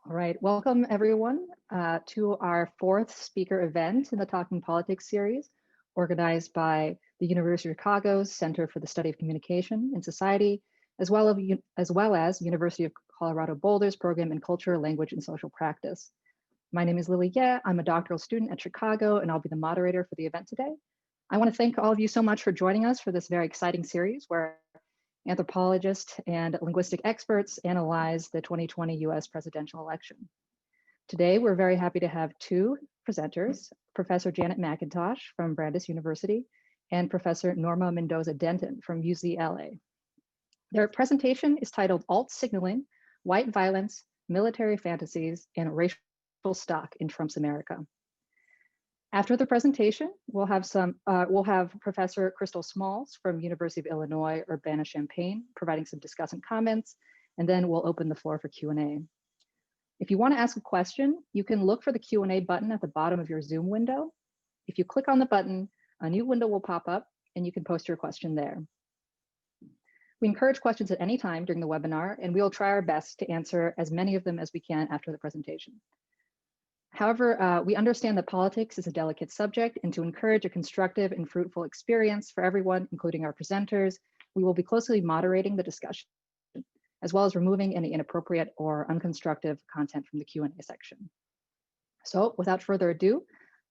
All right, welcome everyone to our fourth speaker event in the Talking Politics series, organized by the University of Chicago's Center for the Study of Communication in Society, as well as University of Colorado Boulder's Program in Culture, Language, and Social Practice. My name is Lily Ye. I'm a doctoral student at Chicago, and I'll be the moderator for the event today. I want to thank all of you so much for joining us for this very exciting series where anthropologists and linguistic experts analyze the 2020 US presidential election. Today, we're very happy to have two presenters, Professor Janet McIntosh from Brandeis University and Professor Norma Mendoza-Denton from UCLA. Their presentation is titled Alt Signaling, White Violence, Military Fantasies, and Racial Stock in Trump's America. After the presentation, we'll have Professor Crystal Smalls from University of Illinois, Urbana-Champaign, providing some discussant comments, and then we'll open the floor for Q&A. If you want to ask a question, you can look for the Q&A button at the bottom of your Zoom window. If you click on the button, a new window will pop up and you can post your question there. We encourage questions at any time during the webinar, and we will try our best to answer as many of them as we can after the presentation. However, we understand that politics is a delicate subject, and to encourage a constructive and fruitful experience for everyone, including our presenters, we will be closely moderating the discussion, as well as removing any inappropriate or unconstructive content from the Q&A section. So without further ado,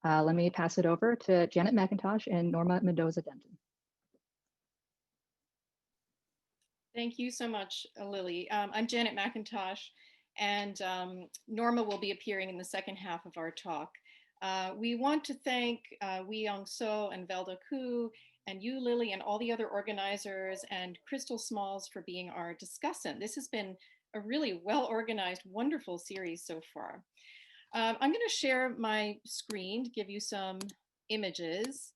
let me pass it over to Janet McIntosh and Norma Mendoza-Denton. Thank you so much, Lily. I'm Janet McIntosh, and Norma will be appearing in the second half of our talk. We want to thank Wee Young So and Velda Koo and you, Lily, and all the other organizers, and Crystal Smalls for being our discussant. This has been a really well-organized, wonderful series so far. I'm going to share my screen to give you some images.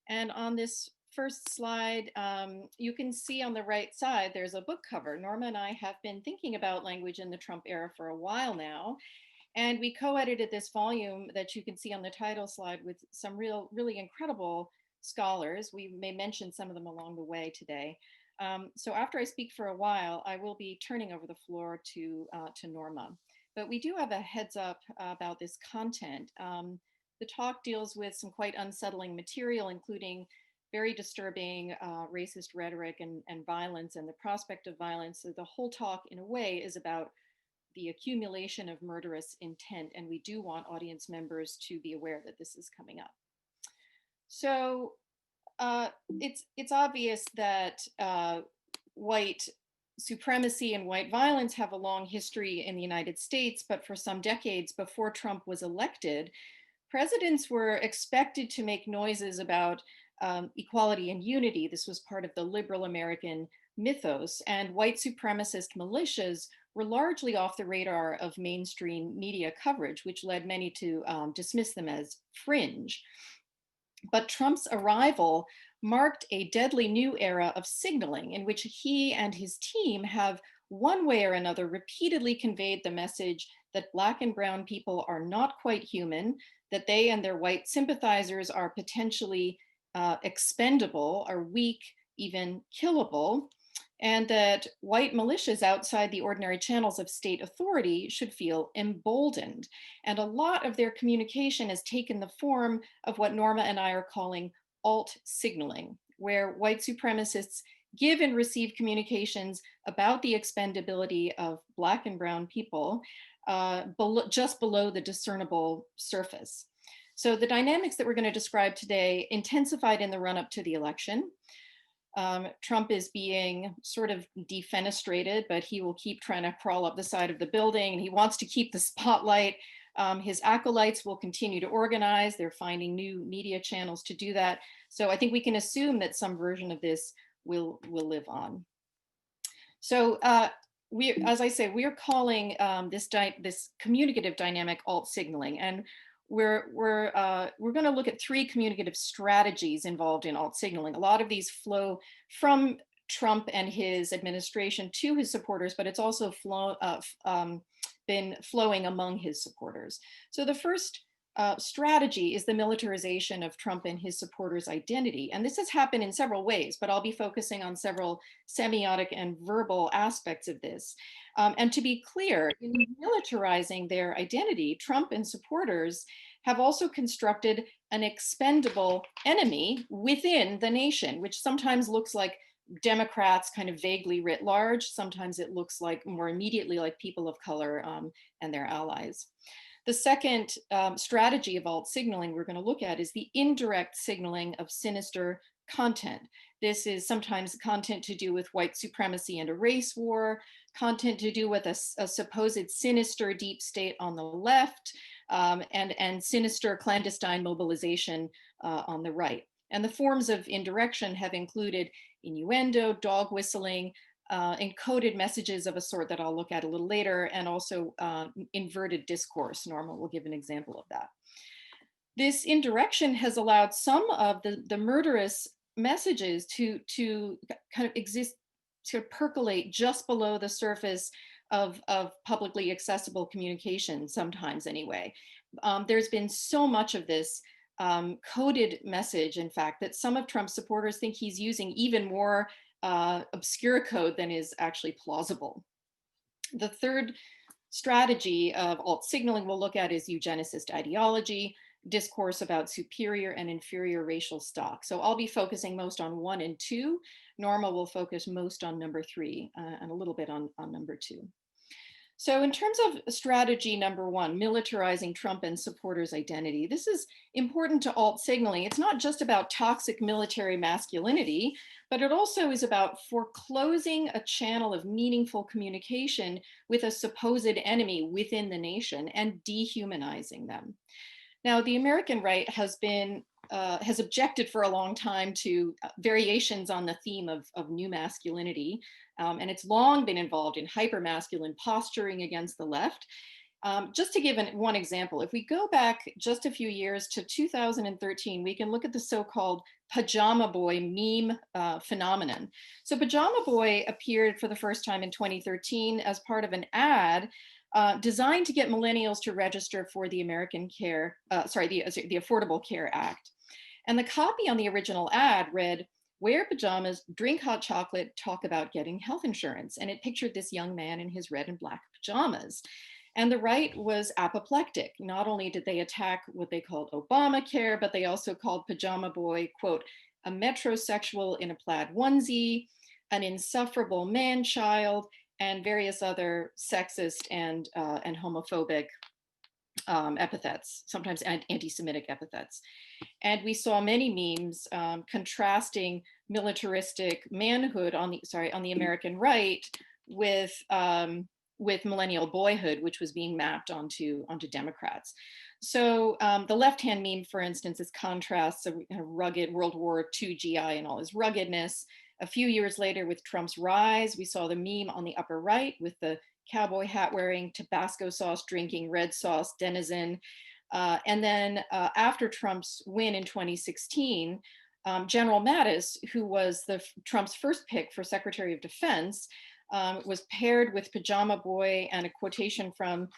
And on this first slide, you can see on the right side, there's a book cover. Norma and I have been thinking about language in the Trump era for a while now. And we co-edited this volume that you can see on the title slide with some really incredible scholars. We may mention some of them along the way today. So after I speak for a while, I will be turning over the floor to Norma. But we do have a heads up about this content. The talk deals with some quite unsettling material, including very disturbing racist rhetoric and violence and the prospect of violence. So the whole talk, in a way, is about the accumulation of murderous intent, and we do want audience members to be aware that this is coming up. So it's obvious that white supremacy and white violence have a long history in the United States, but for some decades before Trump was elected, presidents were expected to make noises about equality and unity. This was part of the liberal American mythos, and white supremacist militias were largely off the radar of mainstream media coverage, which led many to dismiss them as fringe. But Trump's arrival marked a deadly new era of signaling in which he and his team have one way or another repeatedly conveyed the message that Black and brown people are not quite human, that they and their white sympathizers are potentially expendable, are weak, even killable, and that white militias outside the ordinary channels of state authority should feel emboldened. And a lot of their communication has taken the form of what Norma and I are calling alt signaling, where white supremacists give and receive communications about the expendability of Black and brown people just below the discernible surface. So the dynamics that we're going to describe today intensified in the run-up to the election. Trump is being sort of defenestrated, but he will keep trying to crawl up the side of the building, and he wants to keep the spotlight. His acolytes will continue to organize. They're finding new media channels to do that. So I think we can assume that some version of this will live on. So as I say, we're calling this communicative dynamic alt signaling, and we're going to look at three communicative strategies involved in alt signaling. A lot of these flow from Trump and his administration to his supporters, but it's also been flowing among his supporters. So the first strategy is the militarization of Trump and his supporters' identity. And this has happened in several ways, but I'll be focusing on several semiotic and verbal aspects of this. And to be clear, in militarizing their identity, Trump and supporters have also constructed an expendable enemy within the nation, which sometimes looks like Democrats kind of vaguely writ large. Sometimes it looks like more immediately like people of color and their allies. The second strategy of alt signaling we're going to look at is the indirect signaling of sinister content. This is sometimes content to do with white supremacy and a race war, content to do with a supposed sinister deep state on the left, and sinister clandestine mobilization on the right. And the forms of indirection have included innuendo, dog whistling, encoded messages of a sort that I'll look at a little later, and also inverted discourse. Norma will give an example of that. This indirection has allowed some of the murderous messages to kind of exist, to percolate just below the surface of publicly accessible communication, sometimes anyway. There's been so much of this coded message, in fact, that some of Trump's supporters think he's using even more obscure code than is actually plausible. The third strategy of alt signaling we'll look at is eugenicist ideology, discourse about superior and inferior racial stock. So I'll be focusing most on 1 and 2. Norma will focus most on number 3 and a little bit on number 2. So in terms of strategy number 1, militarizing Trump and supporters' identity, this is important to alt signaling. It's not just about toxic military masculinity, but it also is about foreclosing a channel of meaningful communication with a supposed enemy within the nation and dehumanizing them. Now, the American right has objected for a long time to variations on the theme of new masculinity, and it's long been involved in hypermasculine posturing against the left. Just to give one example, if we go back just a few years to 2013, we can look at the so-called pajama boy meme phenomenon. So pajama boy appeared for the first time in 2013 as part of an ad designed to get millennials to register for the the Affordable Care Act. And the copy on the original ad read, "Wear pajamas, drink hot chocolate, talk about getting health insurance." And it pictured this young man in his red and black pajamas. And the right was apoplectic. Not only did they attack what they called Obamacare, but they also called pajama boy, quote, "a metrosexual in a plaid onesie, an insufferable man-child," and various other sexist and homophobic epithets, sometimes anti-Semitic epithets. And we saw many memes contrasting militaristic manhood on the American right with millennial boyhood, which was being mapped onto Democrats. So the left-hand meme, for instance, is contrasts a rugged World War II GI and all his ruggedness. A few years later, with Trump's rise, we saw the meme on the upper right with the cowboy hat wearing, Tabasco sauce drinking, red sauce denizen. And then after Trump's win in 2016, General Mattis, who was Trump's first pick for Secretary of Defense, was paired with pajama boy and a quotation from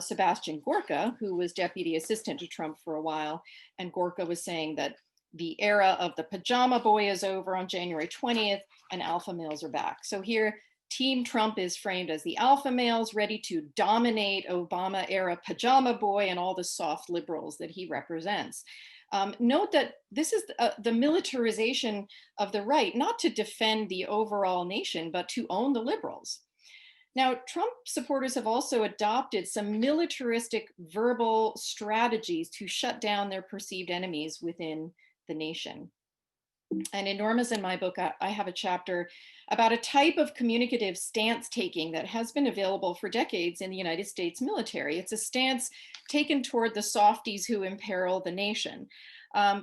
Sebastian Gorka, who was deputy assistant to Trump for a while. And Gorka was saying that the era of the pajama boy is over on January 20th and alpha males are back. So here, Team Trump is framed as the alpha males ready to dominate Obama era pajama boy and all the soft liberals that he represents. Note that this is the militarization of the right, not to defend the overall nation, but to own the liberals. Now, Trump supporters have also adopted some militaristic verbal strategies to shut down their perceived enemies within the nation. And in Norma's and my book, I have a chapter about a type of communicative stance taking that has been available for decades in the United States military. It's a stance taken toward the softies who imperil the nation.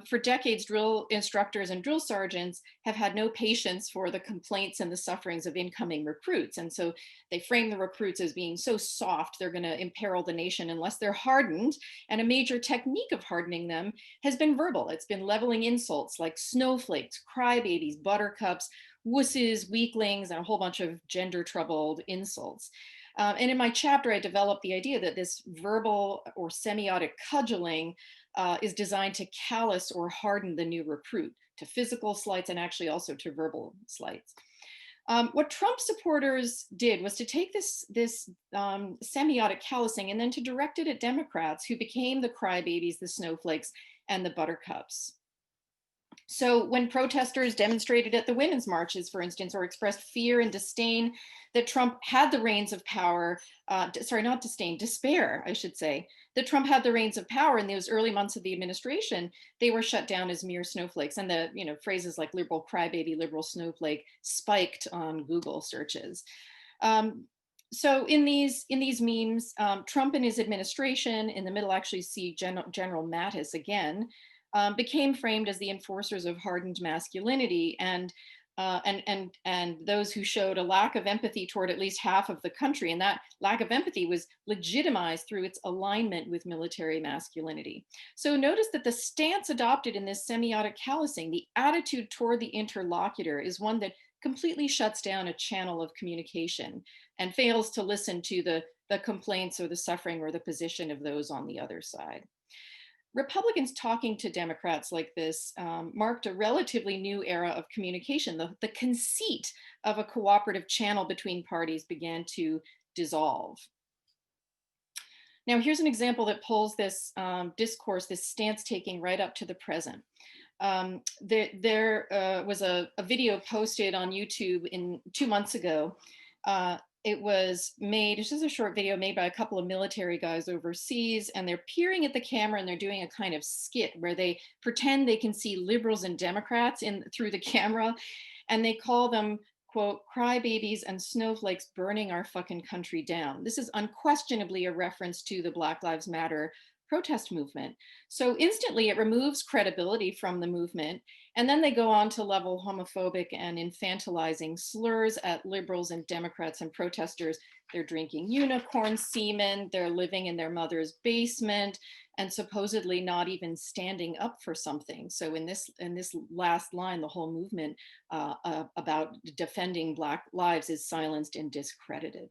For decades, drill instructors and drill sergeants have had no patience for the complaints and the sufferings of incoming recruits. And so they frame the recruits as being so soft, they're going to imperil the nation unless they're hardened. And a major technique of hardening them has been verbal. It's been leveling insults like snowflakes, crybabies, buttercups, wusses, weaklings, and a whole bunch of gender troubled insults. And in my chapter, I developed the idea that this verbal or semiotic cudgeling is designed to callous or harden the new recruit to physical slights and actually also to verbal slights. What Trump supporters did was to take this semiotic callousing and then to direct it at Democrats who became the crybabies, the snowflakes, and the buttercups. So when protesters demonstrated at the women's marches, for instance, or expressed fear and disdain that Trump had the reins of power, sorry, not disdain, despair, I should say, that Trump had the reins of power in those early months of the administration, they were shut down as mere snowflakes. And the phrases like liberal crybaby, liberal snowflake spiked on Google searches. So in these memes, Trump and his administration, in the middle actually see General Mattis again, became framed as the enforcers of hardened masculinity and those who showed a lack of empathy toward at least half of the country. And that lack of empathy was legitimized through its alignment with military masculinity. So notice that the stance adopted in this semiotic callousing, the attitude toward the interlocutor, is one that completely shuts down a channel of communication and fails to listen to the complaints or the suffering or the position of those on the other side. Republicans talking to Democrats like this marked a relatively new era of communication. The conceit of a cooperative channel between parties began to dissolve. Now, here's an example that pulls this discourse, this stance taking right up to the present. There was a video posted on YouTube 2 months ago. It was made, it's just a short video made by a couple of military guys overseas, and they're peering at the camera and they're doing a kind of skit where they pretend they can see liberals and Democrats through the camera, and they call them, quote, crybabies and snowflakes burning our fucking country down. This is unquestionably a reference to the Black Lives Matter protest movement. So instantly it removes credibility from the movement. And then they go on to level homophobic and infantilizing slurs at liberals and Democrats and protesters. They're drinking unicorn semen, they're living in their mother's basement, and supposedly not even standing up for something. So in this last line, the whole movement about defending Black lives is silenced and discredited.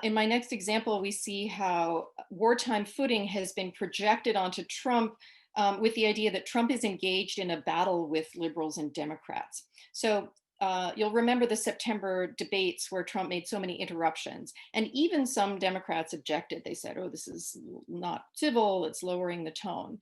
In my next example, we see how wartime footing has been projected onto Trump with the idea that Trump is engaged in a battle with liberals and Democrats. So you'll remember the September debates where Trump made so many interruptions, and even some Democrats objected. They said, oh, this is not civil, it's lowering the tone.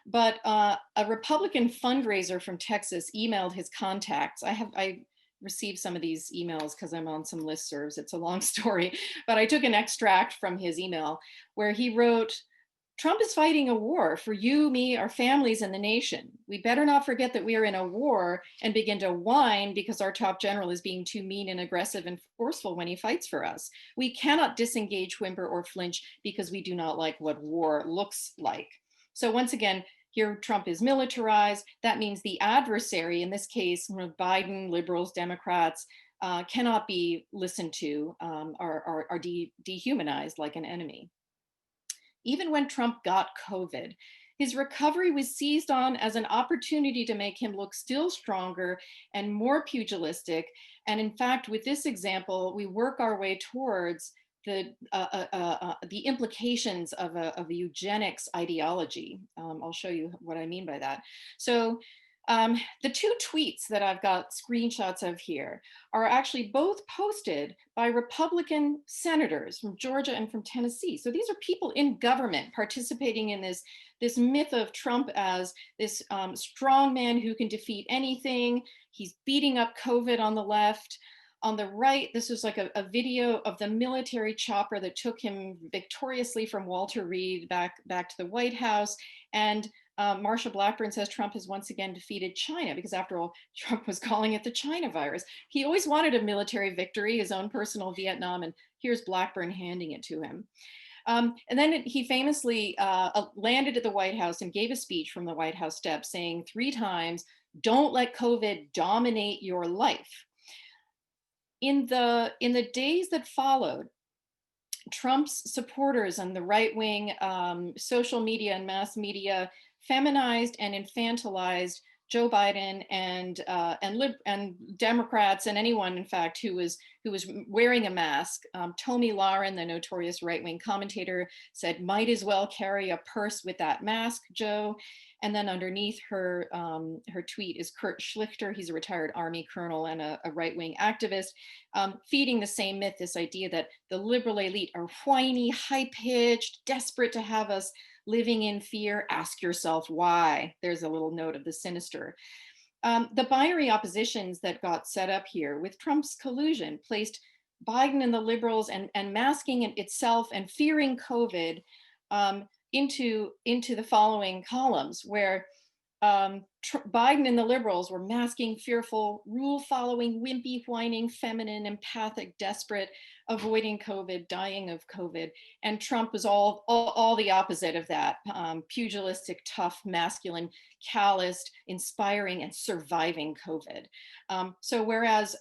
But a Republican fundraiser from Texas emailed his contacts. I received some of these emails because I'm on some listservs. It's a long story, but I took an extract from his email where he wrote, Trump is fighting a war for you, me, our families, and the nation. We better not forget that we are in a war and begin to whine because our top general is being too mean and aggressive and forceful when he fights for us. We cannot disengage, whimper, or flinch because we do not like what war looks like. So once again, here Trump is militarized. That means the adversary, in this case, Biden, liberals, Democrats, cannot be listened to, are dehumanized like an enemy. Even when Trump got COVID, his recovery was seized on as an opportunity to make him look still stronger and more pugilistic. And in fact, with this example, we work our way towards the implications of a eugenics ideology. I'll show you what I mean by that. So the two tweets that I've got screenshots of here are actually both posted by Republican senators from Georgia and from Tennessee. So these are people in government participating in this myth of Trump as this strong man who can defeat anything. He's beating up COVID on the left. On the right, this is like a video of the military chopper that took him victoriously from Walter Reed back to the White House. And Marsha Blackburn says Trump has once again defeated China, because after all, Trump was calling it the China virus. He always wanted a military victory, his own personal Vietnam, and here's Blackburn handing it to him. And then he famously landed at the White House and gave a speech from the White House steps saying 3 times, don't let COVID dominate your life. In the days that followed, Trump's supporters and the right-wing social media and mass media feminized and infantilized Joe Biden and Democrats and anyone, in fact, who was wearing a mask. Tomi Lahren, the notorious right-wing commentator, said, "Might as well carry a purse with that mask, Joe." And then underneath her her tweet is Kurt Schlichter. He's a retired Army colonel and a right-wing activist, feeding the same myth, this idea that the liberal elite are whiny, high-pitched, desperate to have us living in fear. Ask yourself why. There's a little note of the sinister. The binary oppositions that got set up here with Trump's collusion placed Biden and the liberals and masking itself and fearing COVID into the following columns, where Biden and the liberals were masking fearful, rule-following, wimpy, whining, feminine, empathic, desperate, avoiding COVID, dying of COVID. And Trump was all the opposite of that, pugilistic, tough, masculine, calloused, inspiring, and surviving COVID. So whereas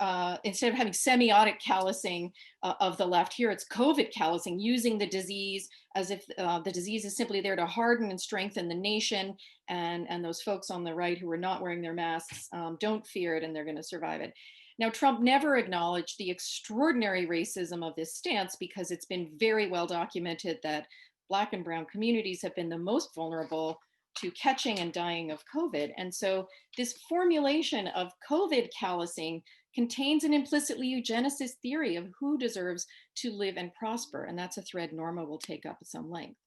instead of having semiotic callousing of the left, here it's COVID callousing, using the disease as if the disease is simply there to harden and strengthen the nation, and those folks on the right who are not wearing their masks don't fear it and they're going to survive it. Now, Trump never acknowledged the extraordinary racism of this stance, because it's been very well documented that Black and brown communities have been the most vulnerable to catching and dying of COVID. And so this formulation of COVID callousing contains an implicitly eugenicist theory of who deserves to live and prosper. And that's a thread Norma will take up at some length.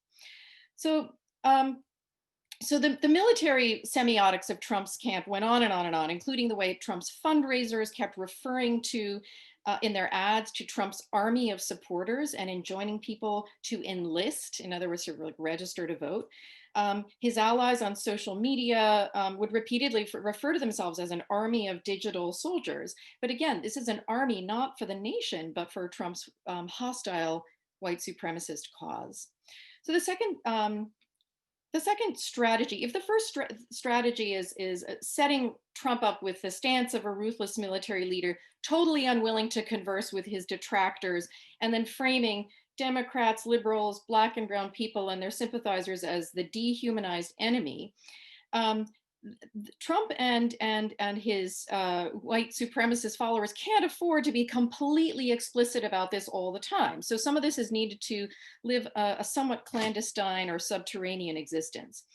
So the military semiotics of Trump's camp went on and on and on, including the way Trump's fundraisers kept referring to, in their ads, to Trump's army of supporters and enjoining people to enlist, in other words, to like register to vote. His allies on social media would repeatedly refer to themselves as an army of digital soldiers. But again, this is an army not for the nation, but for Trump's hostile white supremacist cause. So the second strategy, if the first strategy is setting Trump up with the stance of a ruthless military leader, totally unwilling to converse with his detractors, and then framing Democrats, liberals, Black and brown people and their sympathizers as the dehumanized enemy, Trump and his white supremacist followers can't afford to be completely explicit about this all the time. So some of this is needed to live a somewhat clandestine or subterranean existence.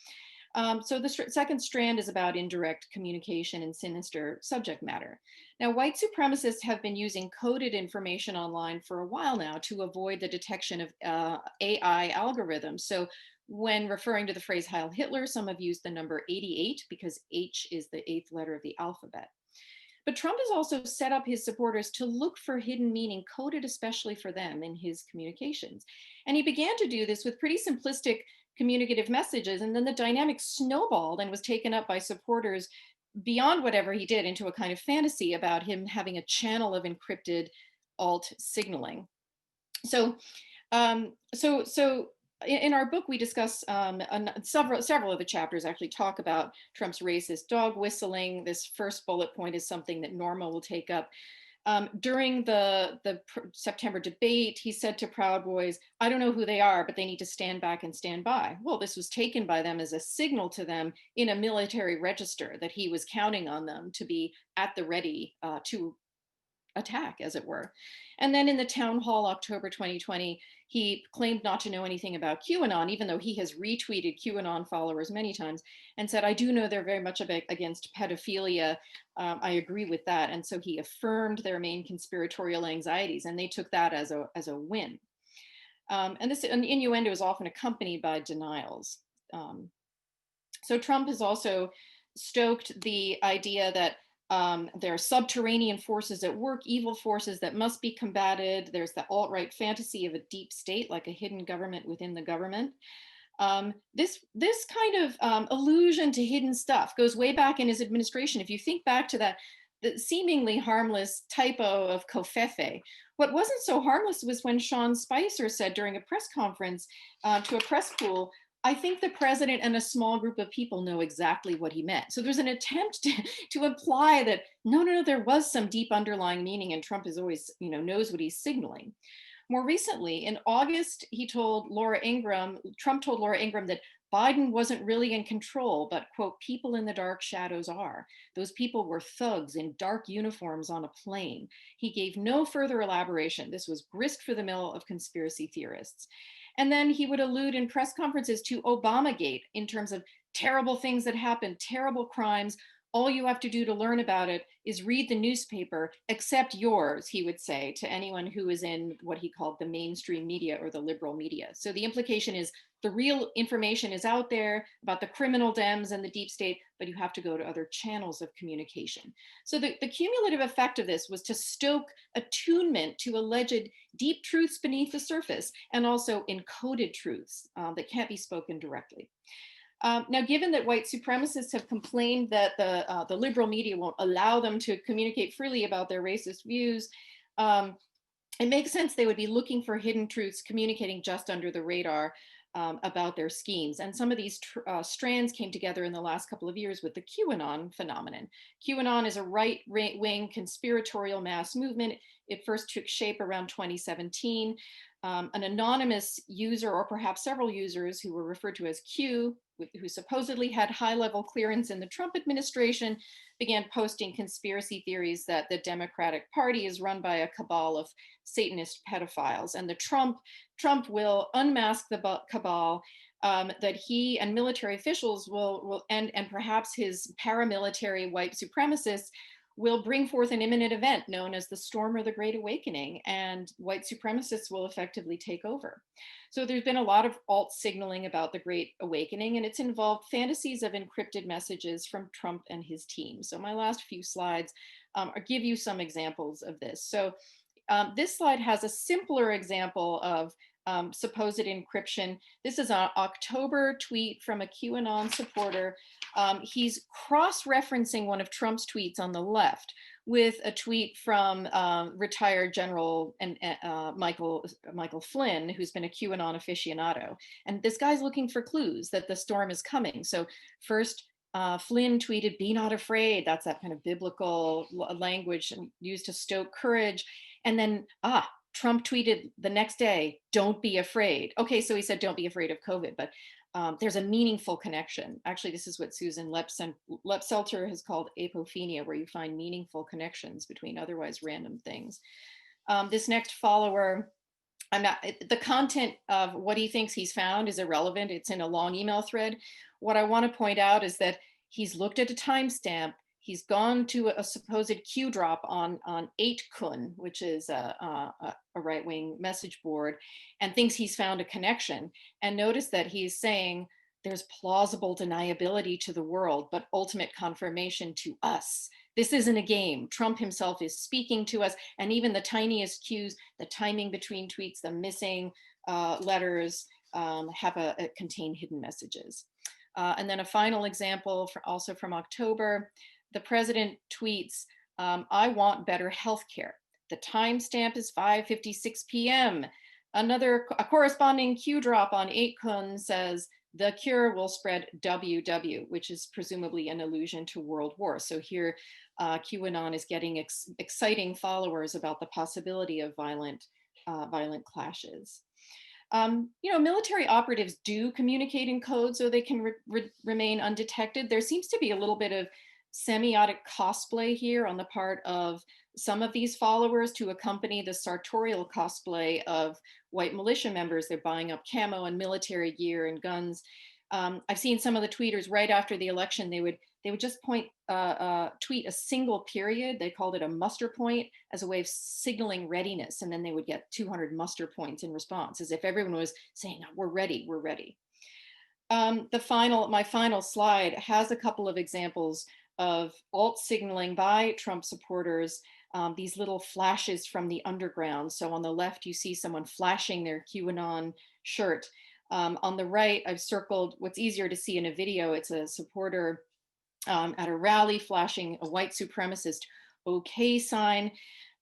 So the second strand is about indirect communication and sinister subject matter. Now, white supremacists have been using coded information online for a while now to avoid the detection of AI algorithms. So when referring to the phrase Heil Hitler, some have used the number 88 because H is the 8th letter of the alphabet. But Trump has also set up his supporters to look for hidden meaning coded especially for them in his communications. And he began to do this with pretty simplistic communicative messages, and then the dynamic snowballed and was taken up by supporters beyond whatever he did into a kind of fantasy about him having a channel of encrypted alt signaling. So in our book, we discuss several of the chapters actually talk about Trump's racist dog whistling. This first bullet point is something that Norma will take up. During the September debate, he said to Proud Boys, "I don't know who they are, but they need to stand back and stand by." Well, this was taken by them as a signal to them in a military register that he was counting on them to be at the ready to attack, as it were. And then in the town hall, October 2020, he claimed not to know anything about QAnon, even though he has retweeted QAnon followers many times, and said, "I do know they're very much against pedophilia. I agree with that." And so he affirmed their main conspiratorial anxieties, and they took that as a win. And this an innuendo is often accompanied by denials. So Trump has also stoked the idea that there are subterranean forces at work, evil forces that must be combated. There's the alt-right fantasy of a deep state, like a hidden government within the government. This kind of allusion to hidden stuff goes way back in his administration. If you think back to the seemingly harmless typo of Covfefe, what wasn't so harmless was when Sean Spicer said during a press conference to a press pool, "I think the president and a small group of people know exactly what he meant." So there's an attempt to imply that no, there was some deep underlying meaning, and Trump is always, knows what he's signaling. More recently, in August, Trump told Laura Ingraham that Biden wasn't really in control, but, quote, people in the dark shadows are. Those people were thugs in dark uniforms on a plane. He gave no further elaboration. This was grist for the mill of conspiracy theorists. And then he would allude in press conferences to Obamagate in terms of terrible things that happened, terrible crimes. All you have to do to learn about it is read the newspaper, except yours, he would say to anyone who is in what he called the mainstream media or the liberal media. So the implication is the real information is out there about the criminal Dems and the deep state, but you have to go to other channels of communication. So the cumulative effect of this was to stoke attunement to alleged deep truths beneath the surface and also encoded truths that can't be spoken directly. Now, given that white supremacists have complained that the liberal media won't allow them to communicate freely about their racist views, it makes sense they would be looking for hidden truths, communicating just under the radar about their schemes. And some of these strands came together in the last couple of years with the QAnon phenomenon. QAnon is a right-wing conspiratorial mass movement. It first took shape around 2017. An anonymous user, or perhaps several users who were referred to as Q, who supposedly had high-level clearance in the Trump administration, began posting conspiracy theories that the Democratic Party is run by a cabal of Satanist pedophiles, and the Trump will unmask the cabal, that he and military officials will and perhaps his paramilitary white supremacists will bring forth an imminent event known as the Storm or the Great Awakening, and white supremacists will effectively take over. So there's been a lot of alt signaling about the Great Awakening, and it's involved fantasies of encrypted messages from Trump and his team. So my last few slides give you some examples of this. So this slide has a simpler example of supposed encryption. This is an October tweet from a QAnon supporter. He's cross-referencing one of Trump's tweets on the left with a tweet from retired General Michael Flynn, who's been a QAnon aficionado. And this guy's looking for clues that the storm is coming. So first, Flynn tweeted, "Be not afraid." That's that kind of biblical language used to stoke courage. And then, Trump tweeted the next day, "Don't be afraid." Okay, so he said, "Don't be afraid of COVID," but there's a meaningful connection. Actually, this is what Susan Lepselter has called apophenia, where you find meaningful connections between otherwise random things. This next follower, the content of what he thinks he's found is irrelevant. It's in a long email thread. What I want to point out is that he's looked at a timestamp. He's gone to a supposed Q drop on 8kun, which is a right-wing message board, and thinks he's found a connection. And notice that he's saying there's plausible deniability to the world, but ultimate confirmation to us. This isn't a game. Trump himself is speaking to us, and even the tiniest cues, the timing between tweets, the missing letters contain hidden messages. And then a final example, also from October. The president tweets, "I want better healthcare." The timestamp is 5:56 p.m. A corresponding Q drop on 8kun says, "The cure will spread WW," which is presumably an allusion to World War. So here, QAnon is getting exciting followers about the possibility of violent clashes. Military operatives do communicate in code so they can remain undetected. There seems to be a little bit of semiotic cosplay here on the part of some of these followers to accompany the sartorial cosplay of white militia members. They're buying up camo and military gear and guns. I've seen some of the tweeters right after the election, they would just tweet a single period. They called it a muster point as a way of signaling readiness. And then they would get 200 muster points in response, as if everyone was saying, "We're ready, we're ready." My final slide has a couple of examples of alt signaling by Trump supporters, these little flashes from the underground. So on the left, you see someone flashing their QAnon shirt. On the right, I've circled what's easier to see in a video. It's a supporter at a rally flashing a white supremacist OK sign.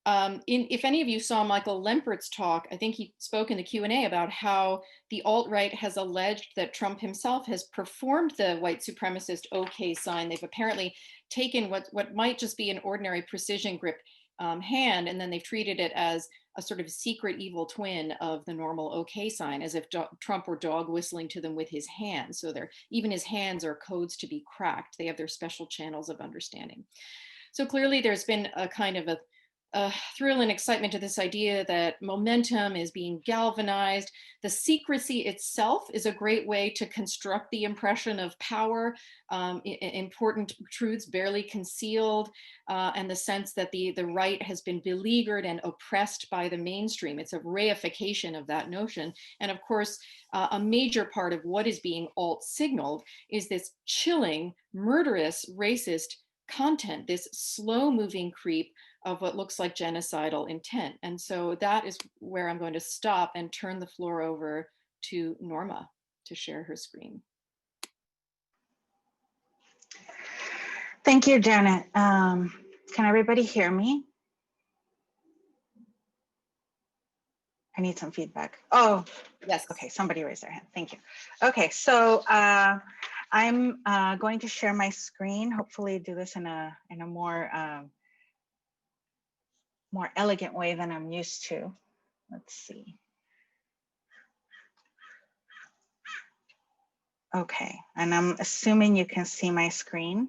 If any of you saw Michael Lempert's talk, I think he spoke in the Q&A about how the alt-right has alleged that Trump himself has performed the white supremacist OK sign. They've apparently taken what might just be an ordinary precision grip hand, and then they've treated it as a sort of secret evil twin of the normal okay sign, as if Trump were dog whistling to them with his hands. So even his hands are codes to be cracked. They have their special channels of understanding. So clearly there's been a kind of a thrill and excitement to this idea that momentum is being galvanized. The secrecy itself is a great way to construct the impression of power, important truths barely concealed, and the sense that the right has been beleaguered and oppressed by the mainstream. It's a reification of that notion. And of course, a major part of what is being alt signaled is this chilling, murderous, racist content, this slow moving creep of what looks like genocidal intent. And so that is where I'm going to stop and turn the floor over to Norma to share her screen. Thank you, Janet. Can everybody hear me? I need some feedback. Oh, yes. Okay, somebody raised their hand. Thank you. Okay, so I'm going to share my screen. Hopefully, do this in a more elegant way than I'm used to. Let's see. Okay, and I'm assuming you can see my screen.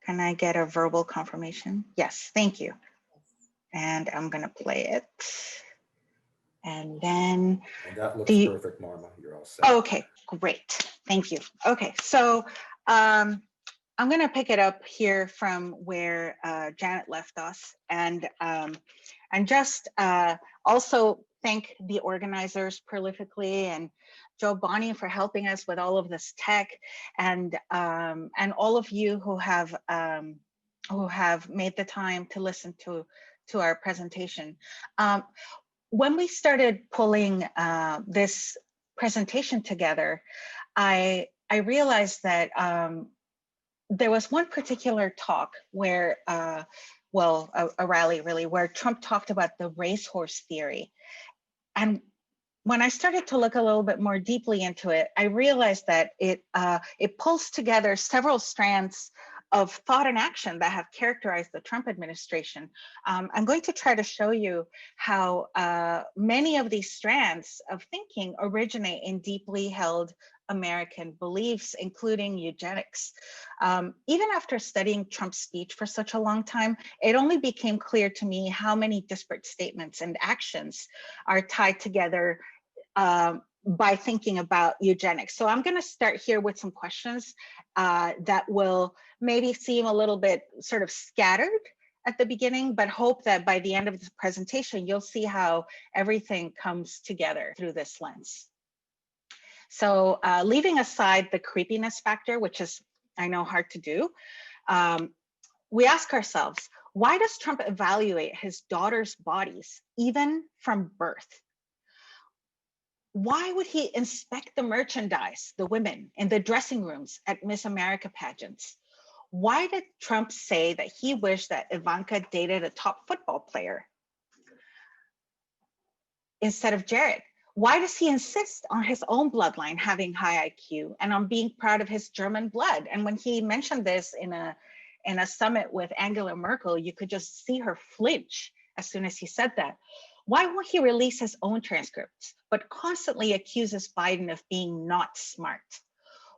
Can I get a verbal confirmation? Yes, thank you. And I'm gonna play it. And then and that looks perfect, Norma. You're all set. Okay, great. Thank you. Okay, so I'm going to pick it up here from where Janet left us, and just also thank the organizers prolifically, and Joe Bonnie for helping us with all of this tech, and all of you who have made the time to listen to our presentation. When we started pulling this presentation together, I realized that there was one particular talk where, a rally really, where Trump talked about the racehorse theory. And when I started to look a little bit more deeply into it, I realized that it pulls together several strands of thought and action that have characterized the Trump administration. I'm going to try to show you how many of these strands of thinking originate in deeply held American beliefs, including eugenics. Even after studying Trump's speech for such a long time, it only became clear to me how many disparate statements and actions are tied together by thinking about eugenics. So I'm going to start here with some questions that will maybe seem a little bit sort of scattered at the beginning, but hope that by the end of this presentation, you'll see how everything comes together through this lens. So leaving aside the creepiness factor, which is, I know, hard to do, we ask ourselves, why does Trump evaluate his daughters' bodies even from birth? Why would he inspect the merchandise, the women in the dressing rooms at Miss America pageants? Why did Trump say that he wished that Ivanka dated a top football player instead of Jared? Why does he insist on his own bloodline having high IQ and on being proud of his German blood? And when he mentioned this in a summit with Angela Merkel, you could just see her flinch as soon as he said that. Why won't he release his own transcripts, but constantly accuses Biden of being not smart?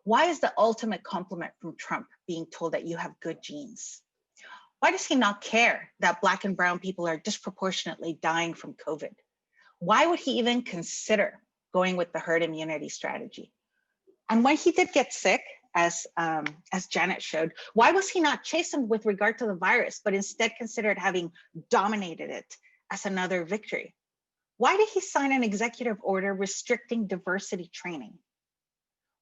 Why is the ultimate compliment from Trump being told that you have good genes? Why does he not care that Black and brown people are disproportionately dying from COVID? Why would he even consider going with the herd immunity strategy? And when he did get sick, as Janet showed, why was he not chastened with regard to the virus, but instead considered having dominated it as another victory? Why did he sign an executive order restricting diversity training?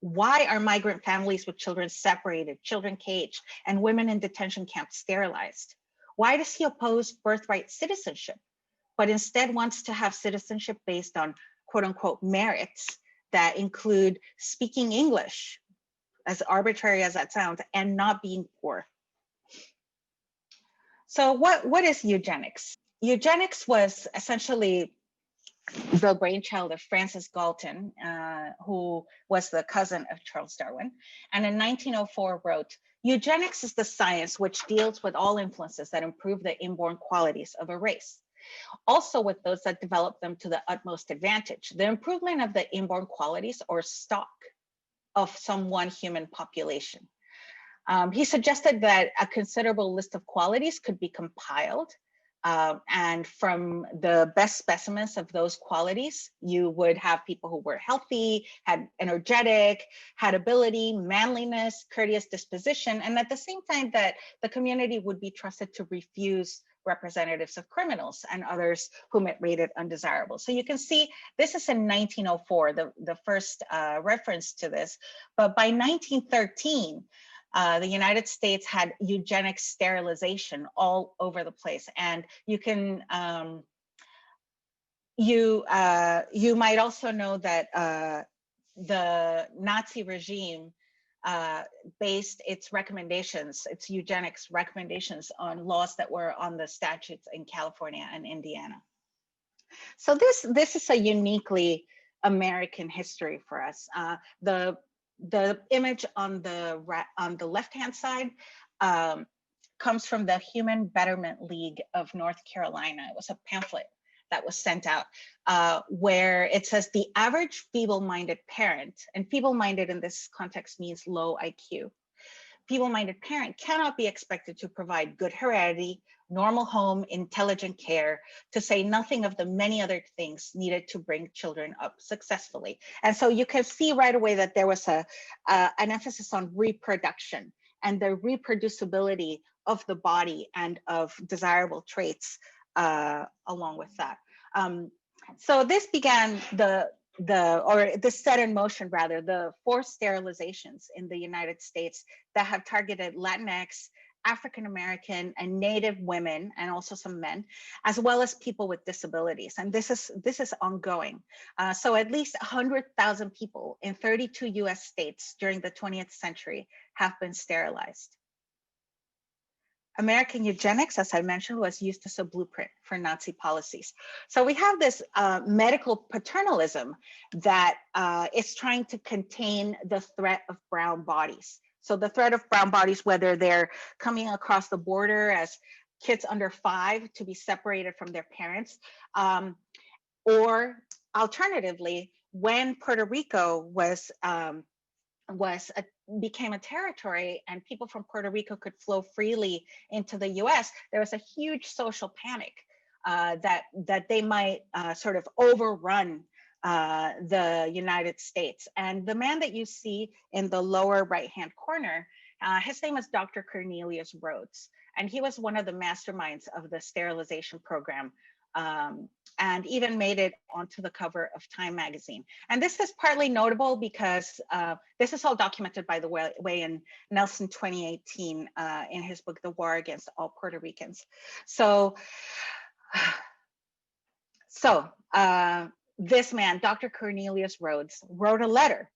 Why are migrant families with children separated, children caged, and women in detention camps sterilized? Why does he oppose birthright citizenship, but instead wants to have citizenship based on quote unquote merits that include speaking English, as arbitrary as that sounds, and not being poor? So what is eugenics? Eugenics was essentially the brainchild of Francis Galton, who was the cousin of Charles Darwin, and in 1904 wrote, "Eugenics is the science which deals with all influences that improve the inborn qualities of a race. also with those that developed them to the utmost advantage. The improvement of the inborn qualities or stock of some one human population. He suggested that a considerable list of qualities could be compiled, and from the best specimens of those qualities, you would have people who were healthy, had energetic, had ability, manliness, courteous disposition, and at the same time that the community would be trusted to refuse representatives of criminals and others whom it rated undesirable. So you can see this is in 1904, the first reference to this, but by 1913, the United States had eugenics sterilization all over the place, and you can you might also know that the Nazi regime based its recommendations, its eugenics recommendations, on laws that were on the statutes in California and Indiana. So this is a uniquely American history for us. The image on the left-hand side comes from the Human Betterment League of North Carolina. It was a pamphlet that was sent out where it says the average feeble-minded parent, and feeble-minded in this context means low IQ, feeble-minded parent cannot be expected to provide good heredity, normal home, intelligent care, to say nothing of the many other things needed to bring children up successfully. And so you can see right away that there was an emphasis on reproduction and the reproducibility of the body and of desirable traits along with that. So this began this set in motion rather, the forced sterilizations in the United States that have targeted Latinx, African-American and Native women, and also some men, as well as people with disabilities. And this is ongoing. So at least 100,000 people in 32 US states during the 20th century have been sterilized. American eugenics, as I mentioned, was used as a blueprint for Nazi policies. So we have this medical paternalism that is trying to contain the threat of brown bodies. So the threat of brown bodies, whether they're coming across the border as kids under 5 to be separated from their parents, or alternatively, when Puerto Rico became a territory and people from Puerto Rico could flow freely into the US, there was a huge social panic that they might sort of overrun the United States. And the man that you see in the lower right-hand corner, his name is Dr. Cornelius Rhodes, and he was one of the masterminds of the sterilization program, and even made it onto the cover of Time magazine. And this is partly notable because this is all documented, by the way, in Nelson 2018 in his book, The War Against All Puerto Ricans. So this man, Dr. Cornelius Rhodes, wrote a letter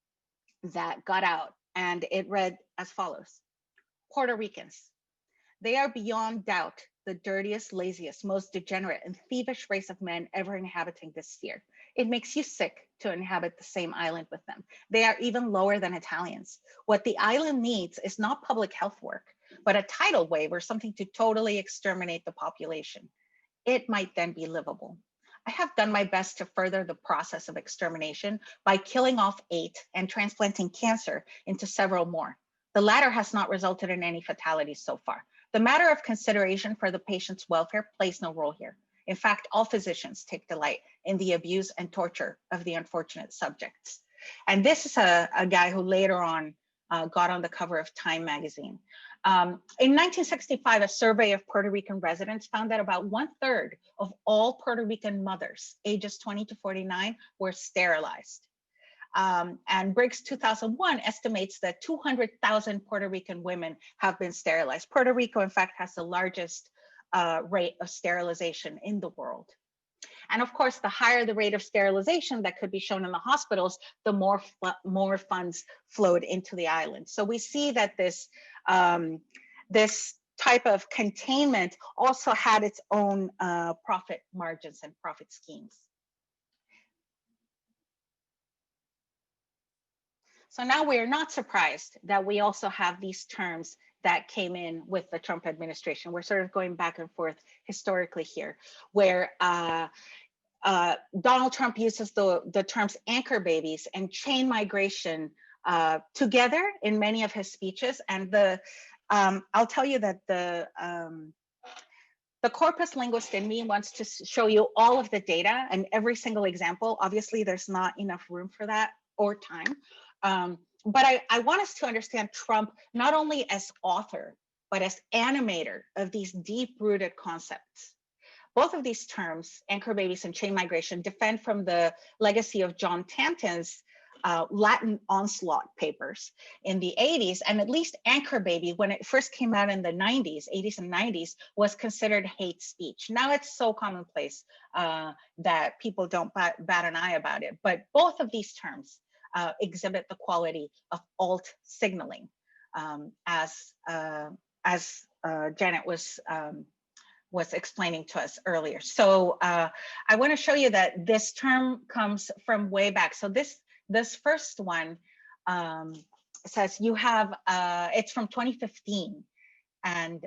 that got out, and it read as follows: Puerto Ricans, they are beyond doubt the dirtiest, laziest, most degenerate and thievish race of men ever inhabiting this sphere. It makes you sick to inhabit the same island with them. They are even lower than Italians. What the island needs is not public health work, but a tidal wave or something to totally exterminate the population. It might then be livable. I have done my best to further the process of extermination by killing off 8 and transplanting cancer into several more. The latter has not resulted in any fatalities so far. The matter of consideration for the patient's welfare plays no role here. In fact, all physicians take delight in the abuse and torture of the unfortunate subjects. And this is a guy who later on got on the cover of Time magazine. In 1965, a survey of Puerto Rican residents found that about 1/3 of all Puerto Rican mothers ages 20 to 49 were sterilized. And Briggs 2001 estimates that 200,000 Puerto Rican women have been sterilized. Puerto Rico, in fact, has the largest rate of sterilization in the world. And of course, the higher the rate of sterilization that could be shown in the hospitals, the more funds flowed into the island. So we see that this type of containment also had its own profit margins and profit schemes. So now we are not surprised that we also have these terms that came in with the Trump administration. We're sort of going back and forth historically here, where Donald Trump uses the terms anchor babies and chain migration together in many of his speeches. And I'll tell you that the corpus linguist in me wants to show you all of the data and every single example. Obviously, there's not enough room for that or time. But I want us to understand Trump not only as author, but as animator of these deep-rooted concepts. Both of these terms, anchor babies and chain migration, defend from the legacy of John Tanton's Latin onslaught papers in the 80s. And at least anchor baby, when it first came out in the 80s and 90s, was considered hate speech. Now it's so commonplace that people don't bat an eye about it. But both of these terms exhibit the quality of alt signaling, as Janet was explaining to us earlier. So I want to show you that this term comes from way back. So this first one says you have, it's from 2015. And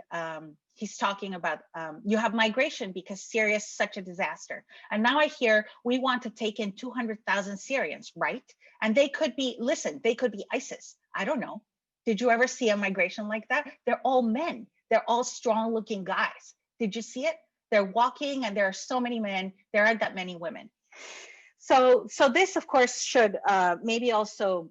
he's talking about, you have migration because Syria is such a disaster. And now I hear we want to take in 200,000 Syrians, right? And they could be, listen, they could be ISIS. I don't know. Did you ever see a migration like that? They're all men. They're all strong looking guys. Did you see it? They're walking and there are so many men. There aren't that many women. So this, of course, should maybe also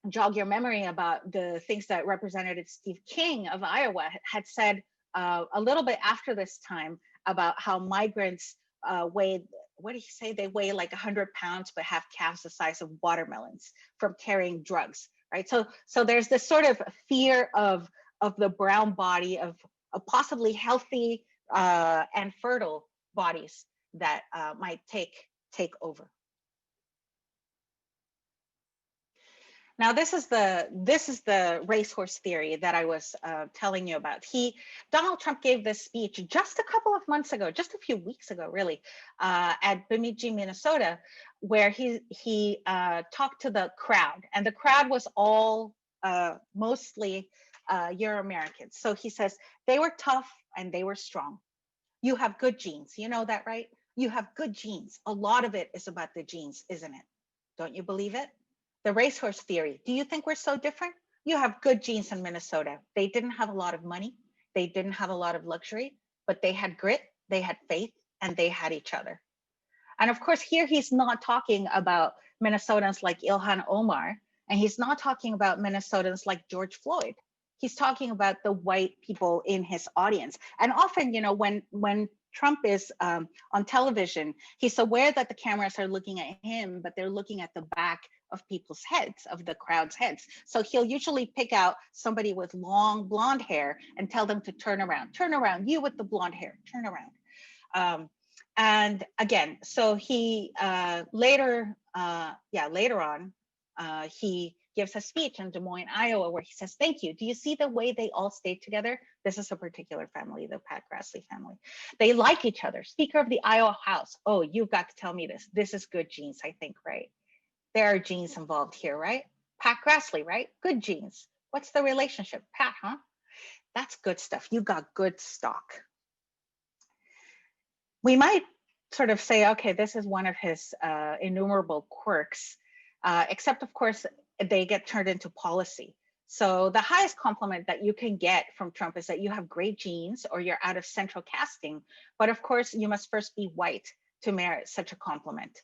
jog your memory about the things that Representative Steve King of Iowa had said a little bit after this time about how migrants weigh, what did he say? They weigh like 100 pounds, but have calves the size of watermelons from carrying drugs, right? So there's this sort of fear of the brown body, of possibly healthy and fertile bodies that might take over. Now, this is the racehorse theory that I was telling you about. Donald Trump gave this speech just a couple of months ago, just a few weeks ago, really, at Bemidji, Minnesota, where he talked to the crowd, and the crowd was all mostly Euro-Americans. So he says, they were tough and they were strong. You have good genes. You know that, right? You have good genes. A lot of it is about the genes, isn't it? Don't you believe it? The racehorse theory. Do you think we're so different? You have good genes in Minnesota. They didn't have a lot of money. They didn't have a lot of luxury, but they had grit, they had faith, and they had each other. And of course, here he's not talking about Minnesotans like Ilhan Omar, and he's not talking about Minnesotans like George Floyd. He's talking about the white people in his audience. And often, you know, when Trump is on television, he's aware that the cameras are looking at him, but they're looking at the back of people's heads, of the crowd's heads. So he'll usually pick out somebody with long blonde hair and tell them to turn around, you with the blonde hair, turn around. And again, so he later on, he gives a speech in Des Moines, Iowa, where he says, thank you. Do you see the way they all stayed together? This is a particular family, the Pat Grassley family. They like each other. Speaker of the Iowa House. Oh, you've got to tell me this. This is good genes, I think, right? There are genes involved here, right? Pat Grassley, right? Good genes. What's the relationship? Pat, huh? That's good stuff. You got good stock. We might sort of say, okay, this is one of his innumerable quirks, except of course, they get turned into policy. So the highest compliment that you can get from Trump is that you have great genes or you're out of central casting. But of course, you must first be white to merit such a compliment.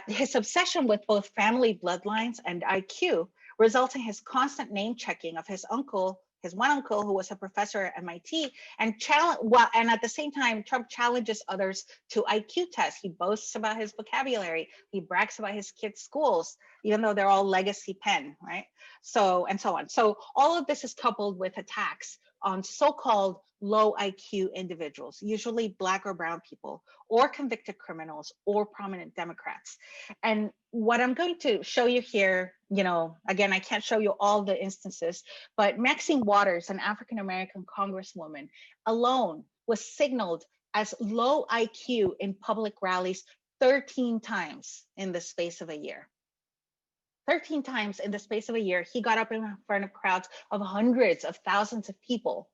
His obsession with both family bloodlines and IQ results in his constant name checking of his uncle, his one uncle who was a professor at MIT, and at the same time, Trump challenges others to IQ tests. He boasts about his vocabulary. He brags about his kids' schools, even though they're all legacy Penn, right? So, and so on. So all of this is coupled with attacks on so-called low IQ individuals, usually Black or brown people, or convicted criminals, or prominent Democrats. And what I'm going to show you here, you know, again, I can't show you all the instances, but Maxine Waters, an African-American congresswoman, alone was signaled as low IQ in public rallies 13 times in the space of a year. 13 times in the space of a year, he got up in front of crowds of hundreds of thousands of people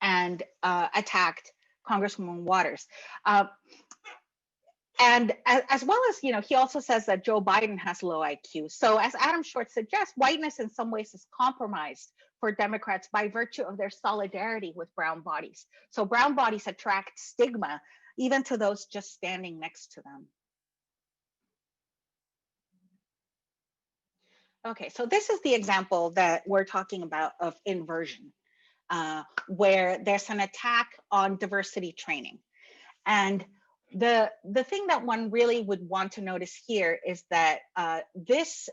and attacked Congresswoman Waters. And as well as, he also says that Joe Biden has low IQ. So as Adam Short suggests, whiteness in some ways is compromised for Democrats by virtue of their solidarity with brown bodies. So brown bodies attract stigma, even to those just standing next to them. Okay, so this is the example that we're talking about of inversion, where there's an attack on diversity training. And the thing that one really would want to notice here is that this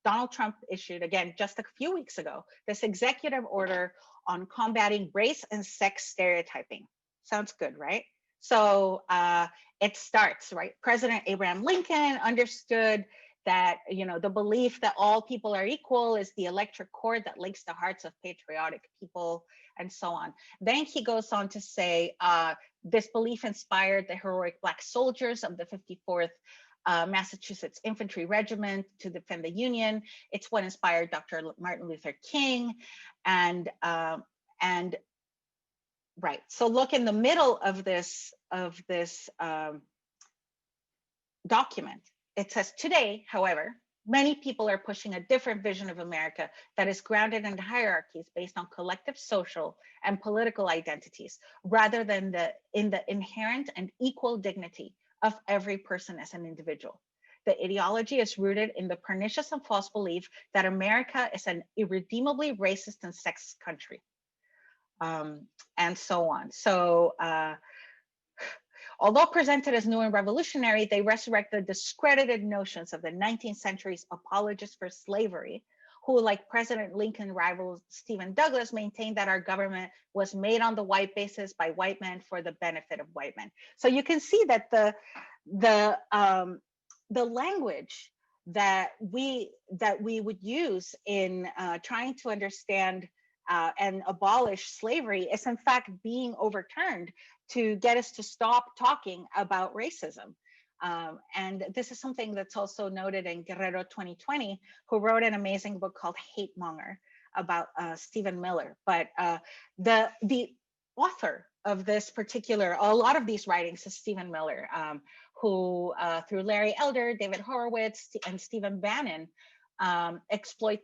Donald Trump issued, again, just a few weeks ago, this executive order on combating race and sex stereotyping. Sounds good, right? So it starts, right? President Abraham Lincoln understood that, the belief that all people are equal is the electric cord that links the hearts of patriotic people, and so on. Then he goes on to say, this belief inspired the heroic Black soldiers of the 54th Massachusetts Infantry Regiment to defend the Union. It's what inspired Dr. Martin Luther King. And right, so look in the middle of this document. It says, today, however, many people are pushing a different vision of America that is grounded in hierarchies based on collective social and political identities, rather than in the inherent and equal dignity of every person as an individual. The ideology is rooted in the pernicious and false belief that America is an irredeemably racist and sexist country, and so on. So, although presented as new and revolutionary, they resurrect the discredited notions of the 19th century's apologists for slavery, who, like President Lincoln rival Stephen Douglas, maintained that our government was made on the white basis by white men for the benefit of white men. So you can see that the language that we would use in trying to understand and abolish slavery is in fact being overturned to get us to stop talking about racism. And this is something that's also noted in Guerrero 2020, who wrote an amazing book called Hate Monger about Stephen Miller. But the author of this particular, a lot of these writings is Stephen Miller, who through Larry Elder, David Horowitz, and Stephen Bannon, exploit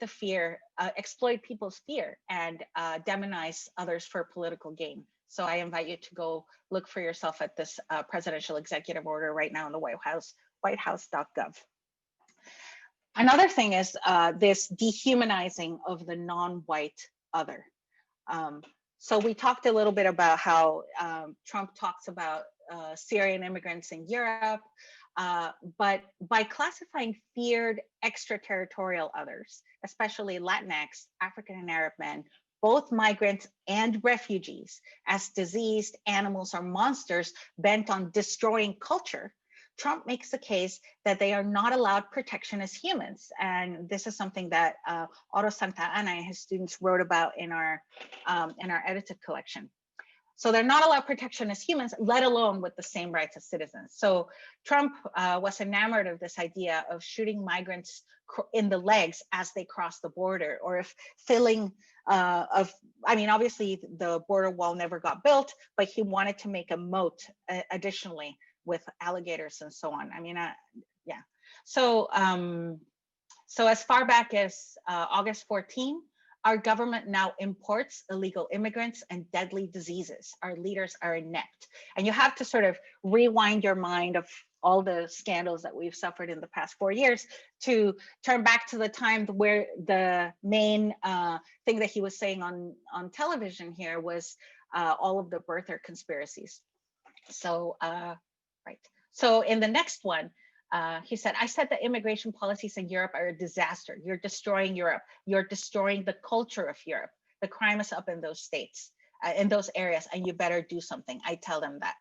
people's fear and demonize others for political gain. So I invite you to go look for yourself at this presidential executive order right now on the whitehouse.gov. Another thing is this dehumanizing of the non-white other. So we talked a little bit about how Trump talks about Syrian immigrants in Europe, but by classifying feared extraterritorial others, especially Latinx, African and Arab men, both migrants and refugees, as diseased animals or monsters bent on destroying culture, Trump makes the case that they are not allowed protection as humans. And this is something that Otto Santa Ana and his students wrote about in our edited collection. So they're not allowed protection as humans, let alone with the same rights as citizens. So Trump was enamored of this idea of shooting migrants in the legs as they cross the border, or if filling obviously the border wall never got built, but he wanted to make a moat additionally with alligators and so on. Yeah. So as far back as August 14, our government now imports illegal immigrants and deadly diseases. Our leaders are inept. And you have to sort of rewind your mind of all the scandals that we've suffered in the past 4 years to turn back to the time where the main thing that he was saying on television here was all of the birther conspiracies. So, right. So in the next one, he said, I said that immigration policies in Europe are a disaster. You're destroying Europe. You're destroying the culture of Europe. The crime is up in those states, in those areas, and you better do something. I tell them that.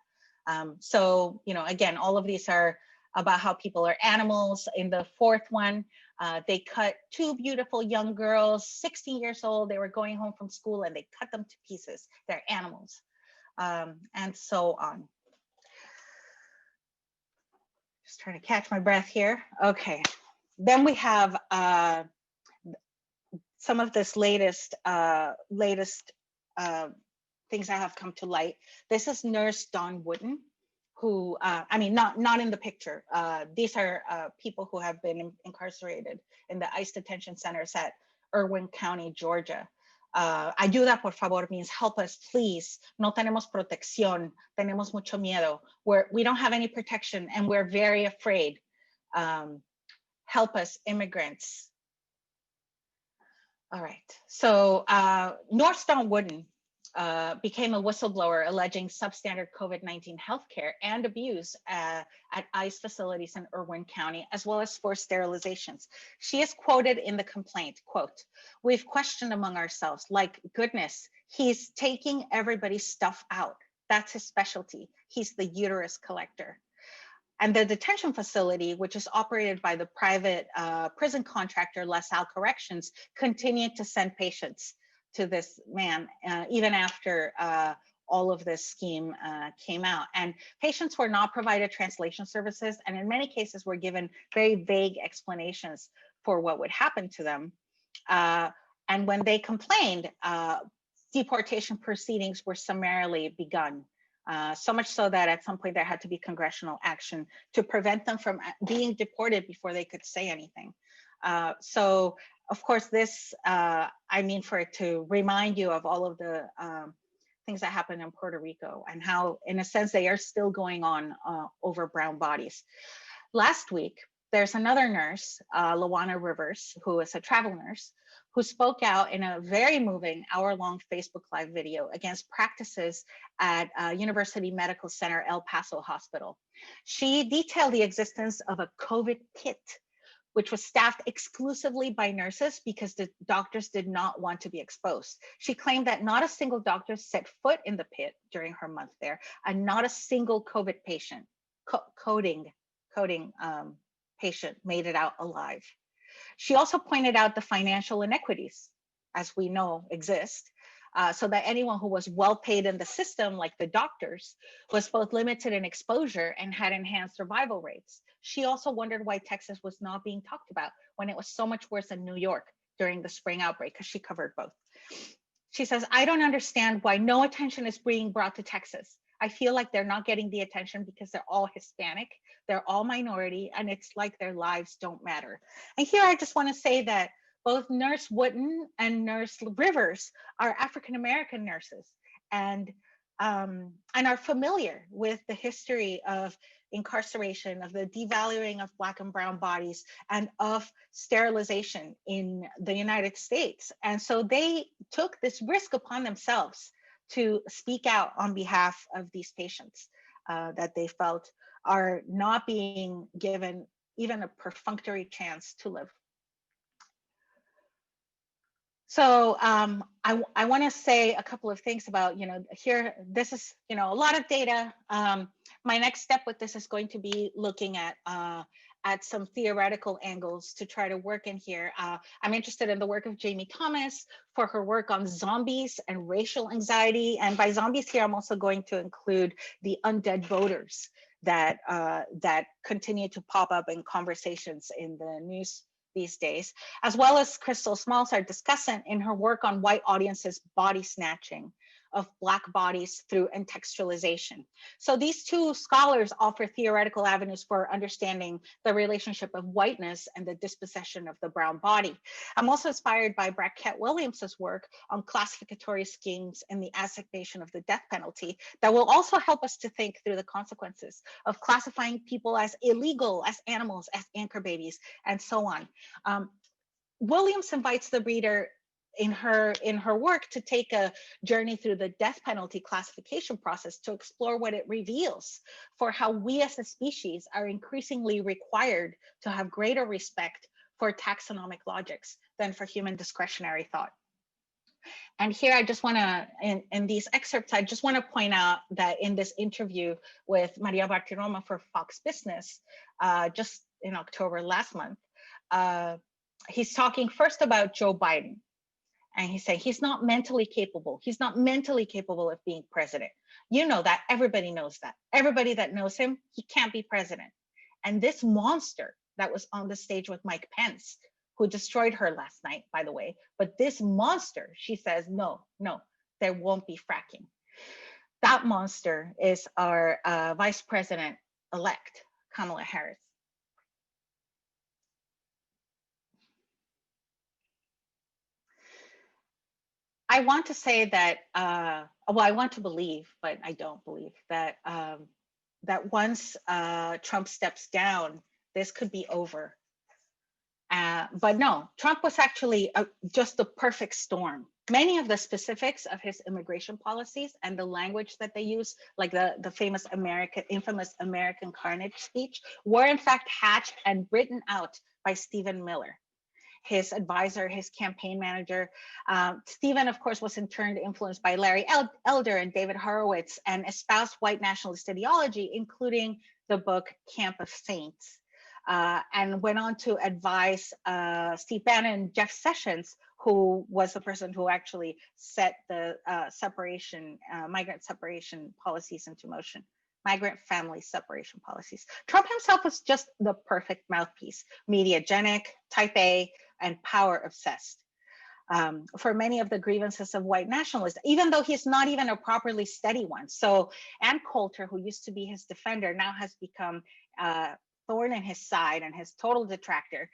So, again, all of these are about how people are animals. In the fourth one, they cut two beautiful young girls, 16 years old. They were going home from school and they cut them to pieces. They're animals, and so on. Just trying to catch my breath here. Okay, Then we have some of this latest things that have come to light. This is Nurse Dawn Wooden, who, I mean, not in the picture. These are people who have been incarcerated in the ICE detention centers at Irwin County, Georgia. Ayuda, por favor, means help us, please. No tenemos protección, tenemos mucho miedo. We don't have any protection and we're very afraid. Help us, immigrants. All right, so Nurse Dawn Wooden became a whistleblower alleging substandard COVID-19 healthcare and abuse at ICE facilities in Irwin County, as well as forced sterilizations. She is quoted in the complaint, quote, "We've questioned among ourselves, like, goodness, he's taking everybody's stuff out. That's his specialty. He's the uterus collector." And the detention facility, which is operated by the private prison contractor LaSalle Corrections, continued to send patients to this man, even after all of this scheme came out. And patients were not provided translation services, and in many cases were given very vague explanations for what would happen to them. And when they complained, deportation proceedings were summarily begun. So much so that at some point there had to be congressional action to prevent them from being deported before they could say anything. So of course this, I mean, for it to remind you of all of the things that happened in Puerto Rico and how, in a sense, they are still going on over brown bodies. Last week, there's another nurse, Lawana Rivers, who is a travel nurse, who spoke out in a very moving hour-long Facebook Live video against practices at University Medical Center El Paso Hospital. She detailed the existence of a COVID pit, which was staffed exclusively by nurses because the doctors did not want to be exposed. She claimed that not a single doctor set foot in the pit during her month there, and not a single COVID patient, coding patient made it out alive. She also pointed out the financial inequities, as we know exist, so that anyone who was well paid in the system, like the doctors, was both limited in exposure and had enhanced survival rates. She also wondered why Texas was not being talked about when it was so much worse in New York during the spring outbreak, because she covered both. She says, "I don't understand why no attention is being brought to Texas. I feel like they're not getting the attention because they're all Hispanic, they're all minority, and it's like their lives don't matter." And here I just want to say that both Nurse Wooden and Nurse Rivers are African-American nurses and are familiar with the history of incarceration, of the devaluing of Black and brown bodies, and of sterilization in the United States. And so they took this risk upon themselves to speak out on behalf of these patients that they felt are not being given even a perfunctory chance to live. So I want to say a couple of things about, here, this is, a lot of data. My next step with this is going to be looking at some theoretical angles to try to work in here. I'm interested in the work of Jamie Thomas for her work on zombies and racial anxiety. And by zombies here, I'm also going to include the undead voters that continue to pop up in conversations in the news these days, as well as Crystal Smalls, our discussant, in her work on white audiences' body snatching of Black bodies through contextualization. So these two scholars offer theoretical avenues for understanding the relationship of whiteness and the dispossession of the brown body. I'm also inspired by Brackett Williams's work on classificatory schemes and the assignation of the death penalty that will also help us to think through the consequences of classifying people as illegal, as animals, as anchor babies, and so on. Williams invites the reader in her work to take a journey through the death penalty classification process to explore what it reveals for how we as a species are increasingly required to have greater respect for taxonomic logics than for human discretionary thought. And here I just want to, in these excerpts, I just want to point out that in this interview with Maria Bartiroma for Fox Business, just in October last month, he's talking first about Joe Biden. And he's saying he's not mentally capable. He's not mentally capable of being president. You know that. Everybody knows that. Everybody that knows him, he can't be president. And this monster that was on the stage with Mike Pence, who destroyed her last night, by the way. But this monster, she says, no, there won't be fracking. That monster is our Vice President-elect, Kamala Harris. I want to say that, well, I want to believe, but I don't believe that that once Trump steps down, this could be over. But no, Trump was actually just the perfect storm. Many of the specifics of his immigration policies and the language that they use, like the famous infamous American Carnage speech, were in fact hatched and written out by Stephen Miller, his advisor, his campaign manager. Stephen, of course, was in turn influenced by Larry Elder and David Horowitz, and espoused white nationalist ideology, including the book Camp of Saints, and went on to advise Steve Bannon and Jeff Sessions, who was the person who actually set the migrant separation policies into motion. Migrant family separation policies. Trump himself was just the perfect mouthpiece, mediagenic, type A, and power obsessed for many of the grievances of white nationalists, even though he's not even a properly steady one. So Ann Coulter, who used to be his defender, now has become thorn in his side and his total detractor.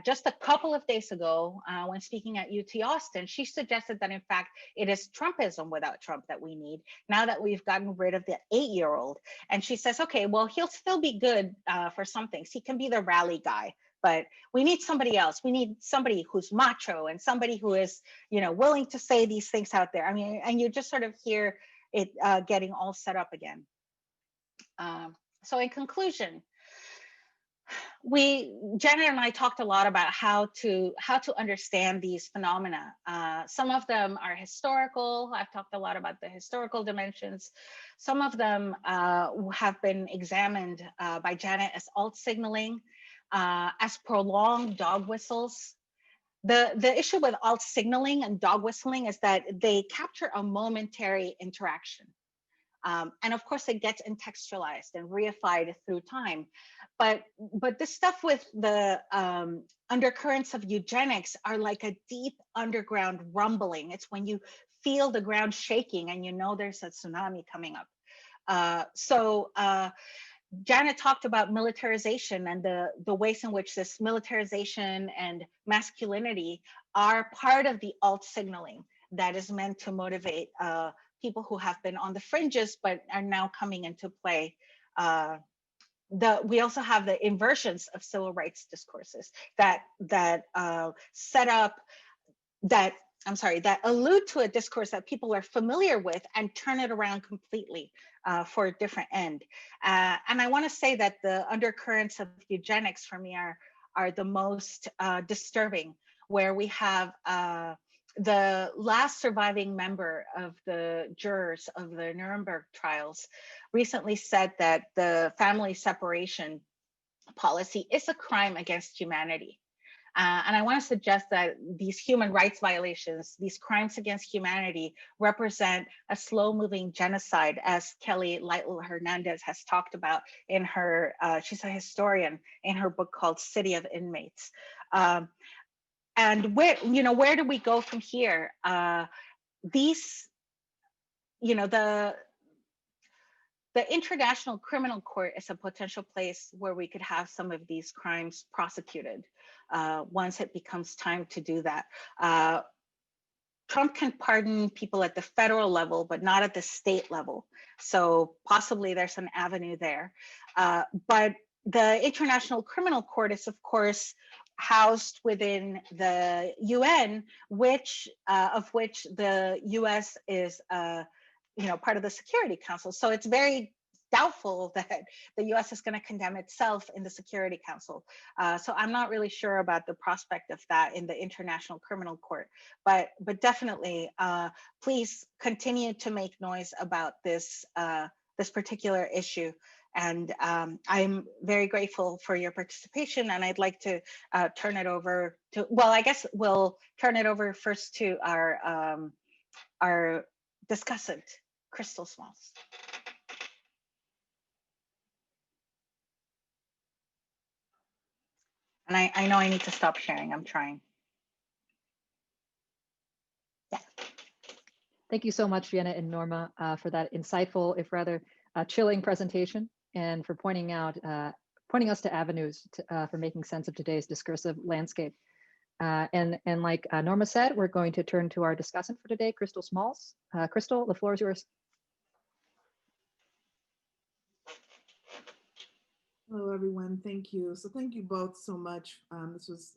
Just a couple of days ago, when speaking at UT Austin, she suggested that in fact, it is Trumpism without Trump that we need, now that we've gotten rid of the 8-year-old. And she says, okay, well, he'll still be good for some things. He can be the rally guy, but we need somebody else. We need somebody who's macho and somebody who is, willing to say these things out there. I mean, and you just sort of hear it getting all set up again. So in conclusion, Janet and I talked a lot about how to understand these phenomena. Some of them are historical. I've talked a lot about the historical dimensions. Some of them have been examined by Janet as alt signaling, as prolonged dog whistles. The issue with alt signaling and dog whistling is that they capture a momentary interaction. And of course, it gets contextualized and reified through time. But this stuff with the undercurrents of eugenics are like a deep underground rumbling. It's when you feel the ground shaking and there's a tsunami coming up. So Janet talked about militarization and the ways in which this militarization and masculinity are part of the alt signaling that is meant to motivate people who have been on the fringes but are now coming into play. We also have the inversions of civil rights discourses that allude to a discourse that people are familiar with and turn it around completely for a different end. And I want to say that the undercurrents of eugenics for me are the most disturbing, where we have the last surviving member of the jurors of the Nuremberg trials recently said that the family separation policy is a crime against humanity. And I want to suggest that these human rights violations, these crimes against humanity, represent a slow-moving genocide, as Kelly Lytle Hernandez has talked about in her, she's a historian, in her book called City of Inmates. And where do we go from here? The International Criminal Court is a potential place where we could have some of these crimes prosecuted once it becomes time to do that. Trump can pardon people at the federal level, but not at the state level. So possibly there's an avenue there. But the International Criminal Court is, of course, housed within the UN, of which the US is part of the Security Council. So it's very doubtful that the US is going to condemn itself in the Security Council. So I'm not really sure about the prospect of that in the International Criminal Court, but definitely please continue to make noise about this particular issue. And I'm very grateful for your participation, and I'd like to turn it over to, well, I guess we'll turn it over first to our discussant, Crystal Smalls. And I know I need to stop sharing. I'm trying. Yeah. Thank you so much, Janet and Norma, for that insightful, if rather chilling presentation, and for pointing us to avenues for making sense of today's discursive landscape. And like Norma said, we're going to turn to our discussant for today, Crystal Smalls. Crystal, the floor is yours. Hello, everyone. Thank you. So thank you both so much. This was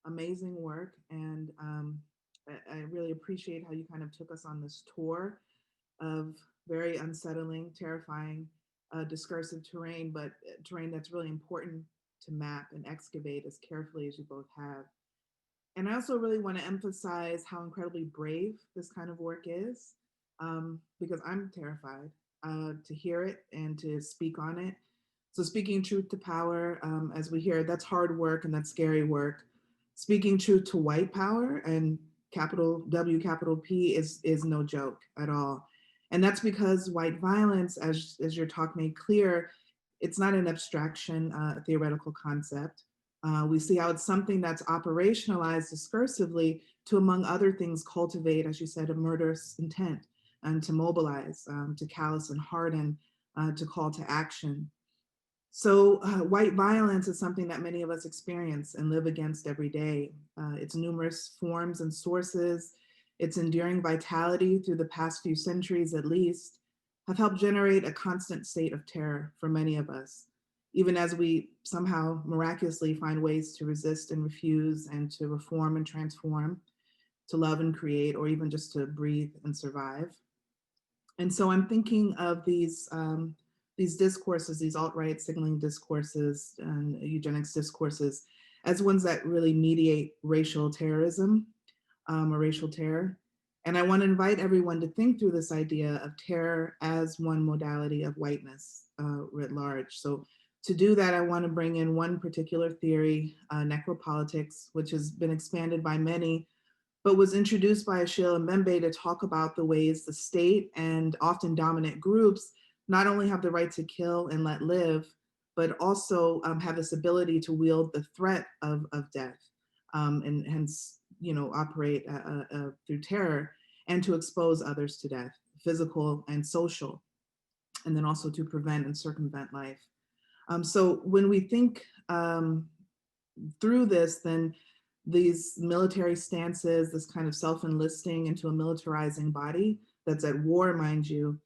amazing work, and I really appreciate how you kind of took us on this tour of very unsettling, terrifying, discursive terrain, but terrain that's really important to map and excavate as carefully as you both have. And I also really want to emphasize how incredibly brave this kind of work is, because I'm terrified to hear it and to speak on it. So speaking truth to power, as we hear, that's hard work and that's scary work. Speaking truth to white power and capital W, capital P is no joke at all. And that's because white violence, as your talk made clear, it's not an abstraction, theoretical concept. We see how it's something that's operationalized discursively to, among other things, cultivate, as you said, a murderous intent, and to mobilize, to callous and harden, to call to action. So white violence is something that many of us experience and live against every day. Its numerous forms and sources, its enduring vitality through the past few centuries at least, have helped generate a constant state of terror for many of us, even as we somehow miraculously find ways to resist and refuse and to reform and transform, to love and create, or even just to breathe and survive. And so I'm thinking of these discourses, these alt-right signaling discourses and eugenics discourses, as ones that really mediate racial terrorism or racial terror. And I want to invite everyone to think through this idea of terror as one modality of whiteness writ large. So to do that, I want to bring in one particular theory, necropolitics, which has been expanded by many, but was introduced by Achille Mbembe to talk about the ways the state and often dominant groups not only have the right to kill and let live, but also have this ability to wield the threat of death, and hence, operate through terror and to expose others to death, physical and social, and then also to prevent and circumvent life. So when we think through this, then these military stances, this kind of self-enlisting into a militarizing body that's at war, mind you,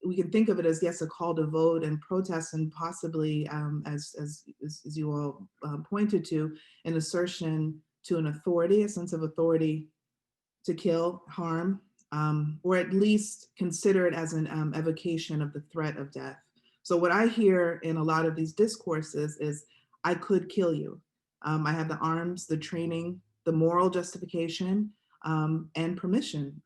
we can think of it as, yes, a call to vote and protest, and possibly, as you all pointed to, an assertion to an authority, a sense of authority to kill, harm, or at least consider it as an evocation of the threat of death. So what I hear in a lot of these discourses is, I could kill you. I have the arms, the training, the moral justification, and permission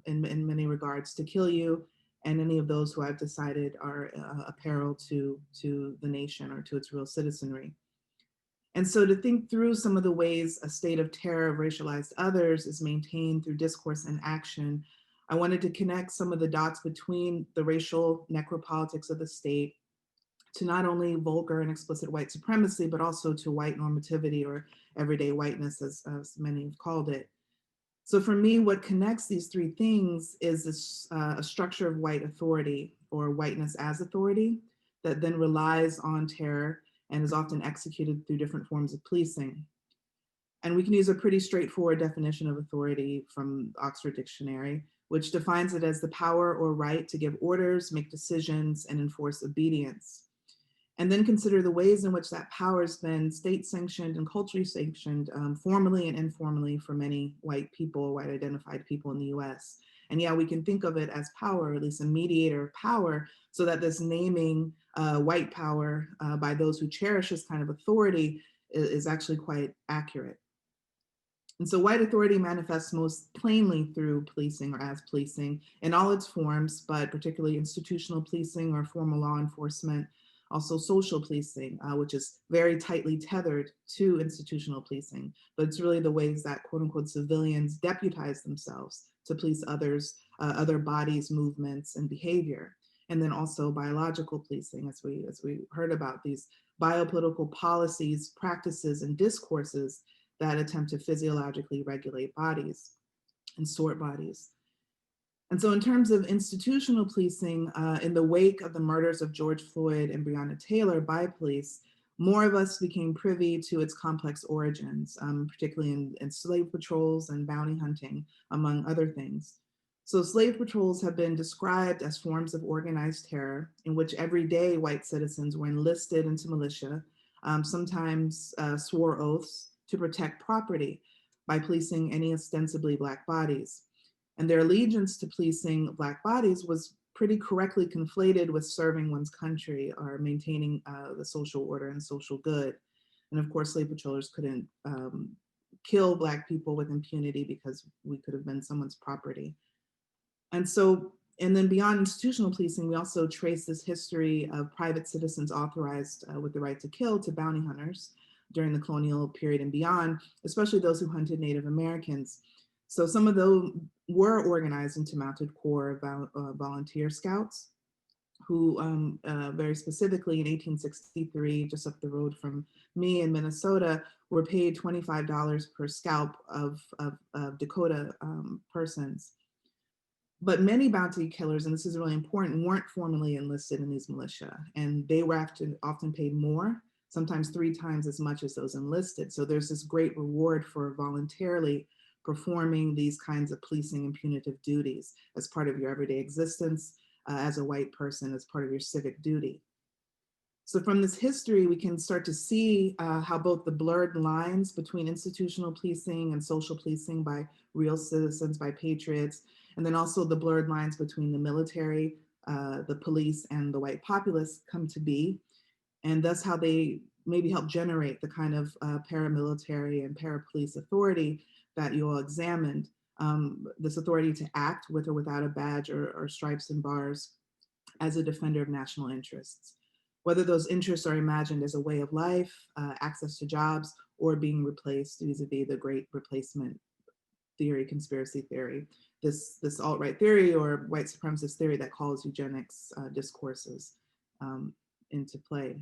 in many regards to kill you and any of those who I've decided are a peril to the nation or to its real citizenry. And so to think through some of the ways a state of terror of racialized others is maintained through discourse and action, I wanted to connect some of the dots between the racial necropolitics of the state to not only vulgar and explicit white supremacy, but also to white normativity or everyday whiteness, as many have called it. So for me, what connects these three things is this, a structure of white authority or whiteness as authority that then relies on terror and is often executed through different forms of policing. And we can use a pretty straightforward definition of authority from Oxford Dictionary, which defines it as the power or right to give orders, make decisions, and enforce obedience. And then consider the ways in which that power has been state-sanctioned and culturally sanctioned, formally and informally, for many white people, white identified people in the US. And yeah, we can think of it as power, or at least a mediator of power, so that this naming white power by those who cherish this kind of authority is actually quite accurate. And so white authority manifests most plainly through policing or as policing in all its forms, but particularly institutional policing or formal law enforcement. Also social policing, which is very tightly tethered to institutional policing, but it's really the ways that quote unquote civilians deputize themselves to police others, other bodies, movements, and behavior. And then also biological policing, as we heard about, these biopolitical policies, practices, and discourses that attempt to physiologically regulate bodies and sort bodies. And so in terms of institutional policing, in the wake of the murders of George Floyd and Breonna Taylor by police, more of us became privy to its complex origins, particularly in slave patrols and bounty hunting, among other things. So slave patrols have been described as forms of organized terror in which everyday white citizens were enlisted into militia, sometimes swore oaths to protect property by policing any ostensibly Black bodies. And their allegiance to policing Black bodies was pretty correctly conflated with serving one's country or maintaining the social order and social good. And of course, slave patrollers couldn't kill Black people with impunity because we could have been someone's property. And so, and then beyond institutional policing, we also trace this history of private citizens authorized with the right to kill to bounty hunters during the colonial period and beyond, especially those who hunted Native Americans. So some of those were organized into mounted corps volunteer scouts who very specifically in 1863, just up the road from me in Minnesota, were paid $25 per scalp of Dakota persons. But many bounty killers, and this is really important, weren't formally enlisted in these militia, and they were often paid more, sometimes 3 times as much as those enlisted. So there's this great reward for voluntarily performing these kinds of policing and punitive duties as part of your everyday existence as a white person, as part of your civic duty. So from this history, we can start to see how both the blurred lines between institutional policing and social policing by real citizens, by patriots, and then also the blurred lines between the military, the police, and the white populace come to be, and thus how they maybe help generate the kind of paramilitary and parapolice authority that you all examined, this authority to act with or without a badge or stripes and bars as a defender of national interests. Whether those interests are imagined as a way of life, access to jobs, or being replaced vis-a-vis the great replacement theory, conspiracy theory, this alt-right theory or white supremacist theory that calls eugenics discourses into play.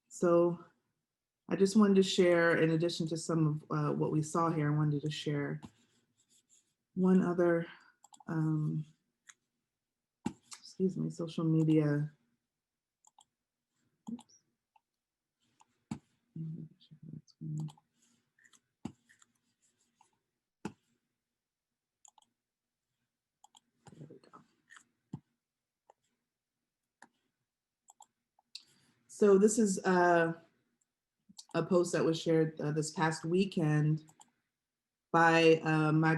So I just wanted to share, in addition to some of what we saw here, I wanted to share one other, social media. Oops. There we go. So this is a post that was shared this past weekend by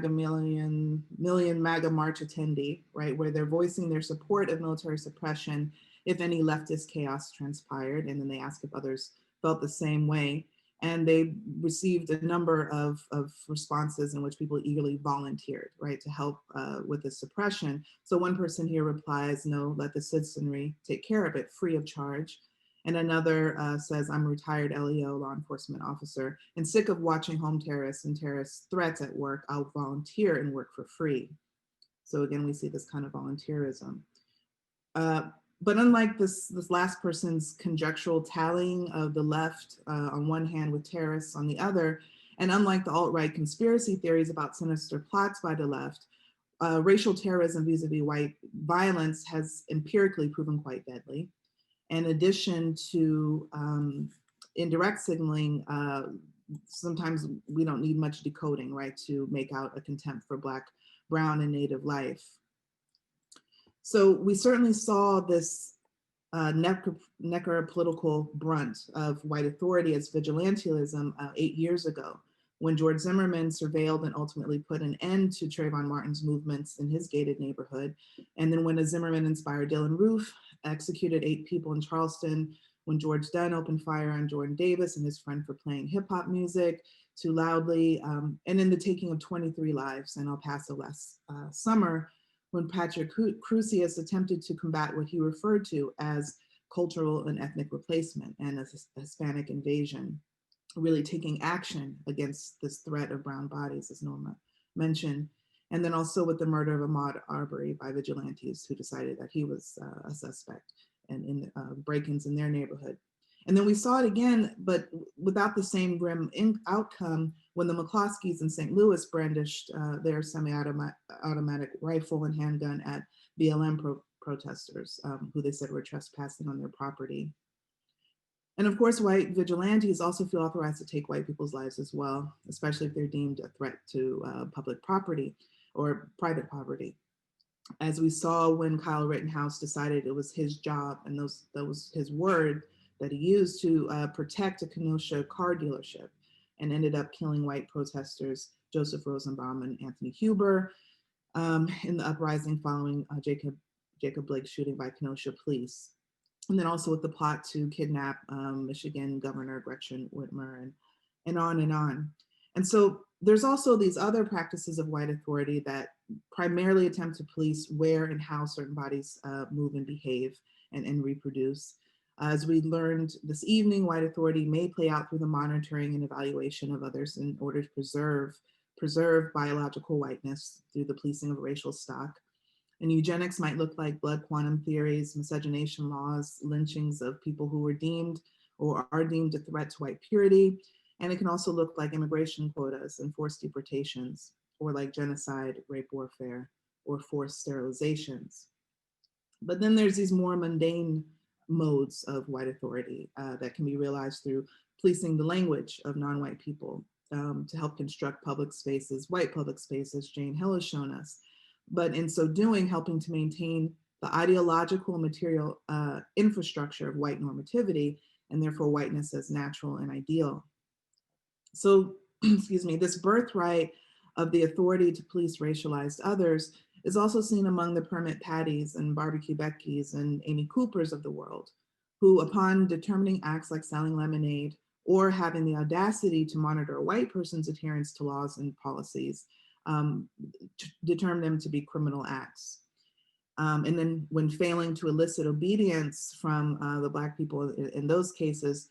million MAGA March attendee, right, where they're voicing their support of military suppression if any leftist chaos transpired, and then they ask if others felt the same way. And they received a number of responses in which people eagerly volunteered, right, to help with the suppression. So one person here replies, no, let the citizenry take care of it free of charge. And another says, I'm a retired LEO law enforcement officer and sick of watching home terrorists and terrorist threats at work. I'll volunteer and work for free. So again, we see this kind of volunteerism. But unlike this last person's conjectural tallying of the left on one hand with terrorists on the other, and unlike the alt-right conspiracy theories about sinister plots by the left, racial terrorism vis-a-vis white violence has empirically proven quite deadly. In addition to indirect signaling, sometimes we don't need much decoding, right, to make out a contempt for Black, brown, and Native life. So we certainly saw this necker political brunt of white authority as vigilantism 8 years ago, when George Zimmerman surveilled and ultimately put an end to Trayvon Martin's movements in his gated neighborhood. And then when a Zimmerman-inspired Dylan Roof executed 8 people in Charleston, when George Dunn opened fire on Jordan Davis and his friend for playing hip hop music too loudly, and in the taking of 23 lives in El Paso last summer, when Patrick Crusius attempted to combat what he referred to as cultural and ethnic replacement and a Hispanic invasion, really taking action against this threat of brown bodies, as Norma mentioned. And then also with the murder of Ahmaud Arbery by vigilantes who decided that he was a suspect and in break-ins in their neighborhood. And then we saw it again, but without the same grim outcome when the McCloskeys in St. Louis brandished their semi-automatic rifle and handgun at BLM protesters who they said were trespassing on their property. And of course, white vigilantes also feel authorized to take white people's lives as well, especially if they're deemed a threat to public property or private property. As we saw when Kyle Rittenhouse decided it was his job, and that was his word that he used to protect a Kenosha car dealership, and ended up killing white protesters, Joseph Rosenbaum and Anthony Huber, in the uprising following Jacob Blake's shooting by Kenosha police. And then also with the plot to kidnap Michigan Governor Gretchen Whitmer, and on and on. And so there's also these other practices of white authority that primarily attempt to police where and how certain bodies move and behave and reproduce. As we learned this evening, white authority may play out through the monitoring and evaluation of others in order to preserve biological whiteness through the policing of racial stock. And eugenics might look like blood quantum theories, miscegenation laws, lynchings of people who were deemed or are deemed a threat to white purity. And it can also look like immigration quotas and forced deportations, or like genocide, rape warfare, or forced sterilizations. But then there's these more mundane modes of white authority that can be realized through policing the language of non-white people to help construct public spaces, white public spaces, Jane Hill has shown us. But in so doing, helping to maintain the ideological and material infrastructure of white normativity, and therefore whiteness as natural and ideal. So, excuse me, this birthright of the authority to police racialized others is also seen among the Permit Patties and Barbecue Beckys and Amy Coopers of the world, who upon determining acts like selling lemonade or having the audacity to monitor a white person's adherence to laws and policies, determine them to be criminal acts. And then when failing to elicit obedience from the Black people in those cases,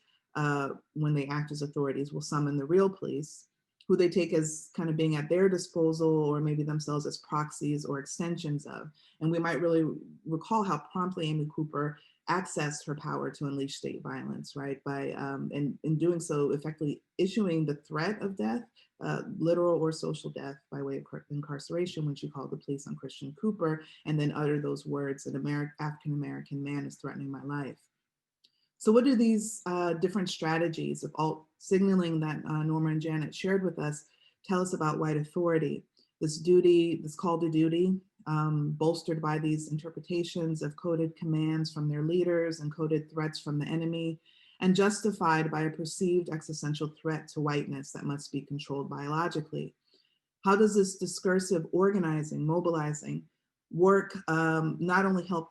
when they act as authorities, will summon the real police, who they take as kind of being at their disposal, or maybe themselves as proxies or extensions of. And we might really recall how promptly Amy Cooper accessed her power to unleash state violence, right? By, in doing so, effectively issuing the threat of death, literal or social death by way of incarceration, when she called the police on Christian Cooper, and then uttered those words, an African-American man is threatening my life. So what do these different strategies of alt signaling that Norma and Janet shared with us tell us about white authority? This duty, this call to duty, bolstered by these interpretations of coded commands from their leaders and coded threats from the enemy, and justified by a perceived existential threat to whiteness that must be controlled biologically. How does this discursive organizing, mobilizing work not only help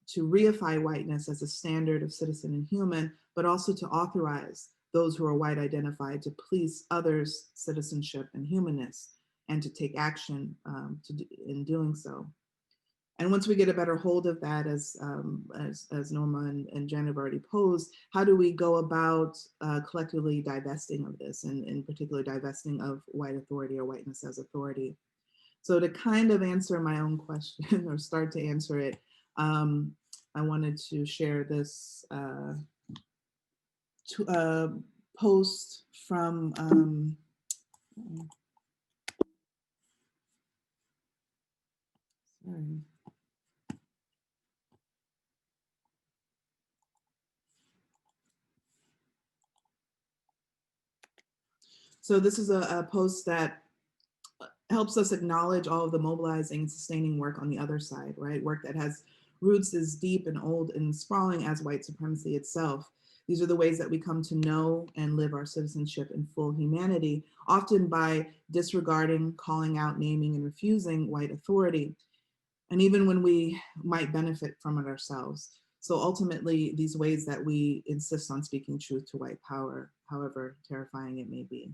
to reify whiteness as a standard of citizen and human, but also to authorize those who are white identified to police others' citizenship and humanness, and to take action in doing so? And once we get a better hold of that, as Norma and Jen have already posed, how do we go about collectively divesting of this, and in particular divesting of white authority or whiteness as authority? So to kind of answer my own question or start to answer it, I wanted to share this post from sorry. So this is a post that helps us acknowledge all of the mobilizing and sustaining work on the other side, right? Work that has roots as deep and old and sprawling as white supremacy itself. These are the ways that we come to know and live our citizenship in full humanity, often by disregarding, calling out, naming, and refusing white authority, and even when we might benefit from it ourselves. So ultimately, these ways that we insist on speaking truth to white power, however terrifying it may be.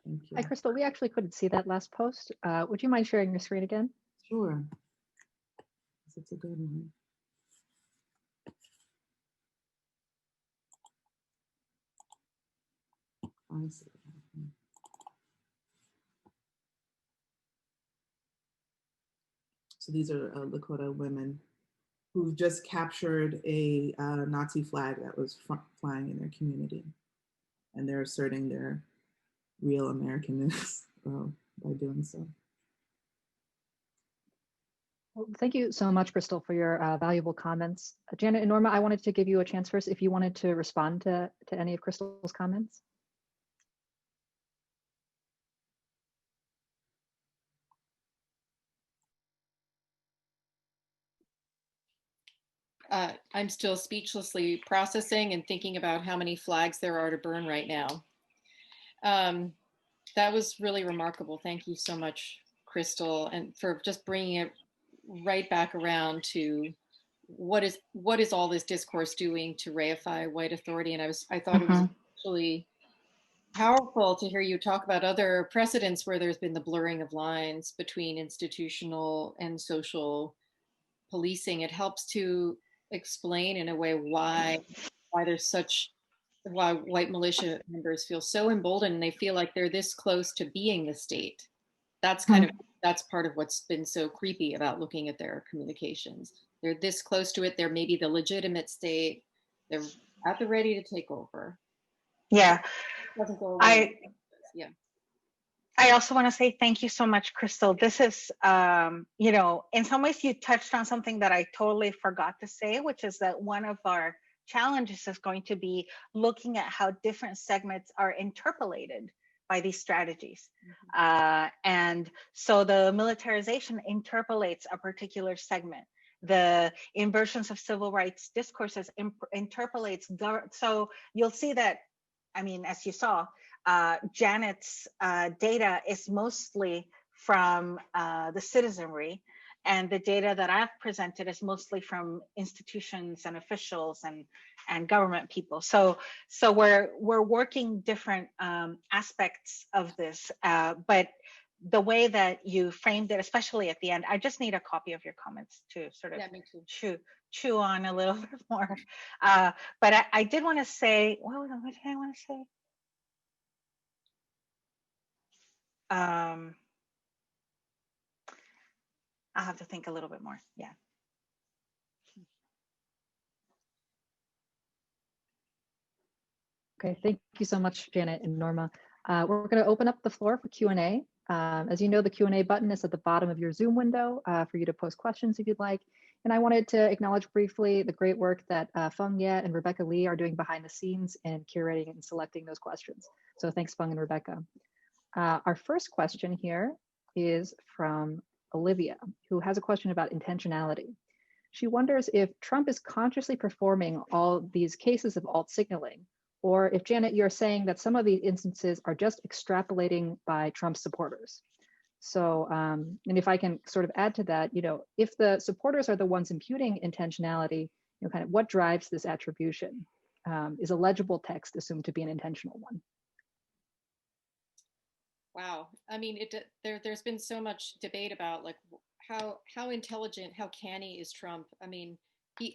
Thank you. Hi, Crystal. We actually couldn't see that last post. Would you mind sharing your screen again? Sure. It's a good one. I see. So these are Lakota women who've just captured a Nazi flag that was flying in their community. And they're asserting their real Americanness by doing so. Well, thank you so much, Crystal, for your valuable comments. Janet and Norma, I wanted to give you a chance first if you wanted to respond to any of Crystal's comments. I'm still speechlessly processing and thinking about how many flags there are to burn right now. That was really remarkable. Thank you so much, Crystal, and for just bringing it right back around to what is all this discourse doing to reify white authority. And I thought it was actually powerful to hear you talk about other precedents where there's been the blurring of lines between institutional and social policing. It helps to explain in a way why there's why white militia members feel so emboldened and they feel like they're this close to being the state. That's that's part of what's been so creepy about looking at their communications. They're this close to it. They're maybe the legitimate state. They're at the ready to take over. Yeah. Doesn't go away. Yeah. I also want to say thank you so much, Crystal. This is, you know, in some ways you touched on something that I totally forgot to say, which is that one of our challenges is going to be looking at how different segments are interpolated by these strategies. And so the militarization interpolates a particular segment. The inversions of civil rights discourses interpolates. So you'll see that, I mean, as you saw, Janet's data is mostly from the citizenry, and the data that I've presented is mostly from institutions and officials and government people. So we're working different aspects of this, but the way that you framed it, especially at the end, I just need a copy of your comments to sort of chew on a little bit more. But I did want to say, what did I want to say? I'll have to think a little bit more. Yeah. Okay, thank you so much, Janet and Norma. We're going to open up the floor for Q&A. As you know, the Q&A button is at the bottom of your Zoom window for you to post questions if you'd like. And I wanted to acknowledge briefly the great work that Feng Ye and Rebecca Lee are doing behind the scenes in curating and selecting those questions. So thanks, Feng and Rebecca. Our first question here is from Olivia, who has a question about intentionality. She wonders if Trump is consciously performing all these cases of alt signaling, or if, Janet, you're saying that some of these instances are just extrapolating by Trump's supporters. So, and if I can sort of add to that, you know, if the supporters are the ones imputing intentionality, you know, kind of what drives this attribution? Is a legible text assumed to be an intentional one? Wow. I mean, there's been so much debate about like how intelligent, how canny is Trump? I mean,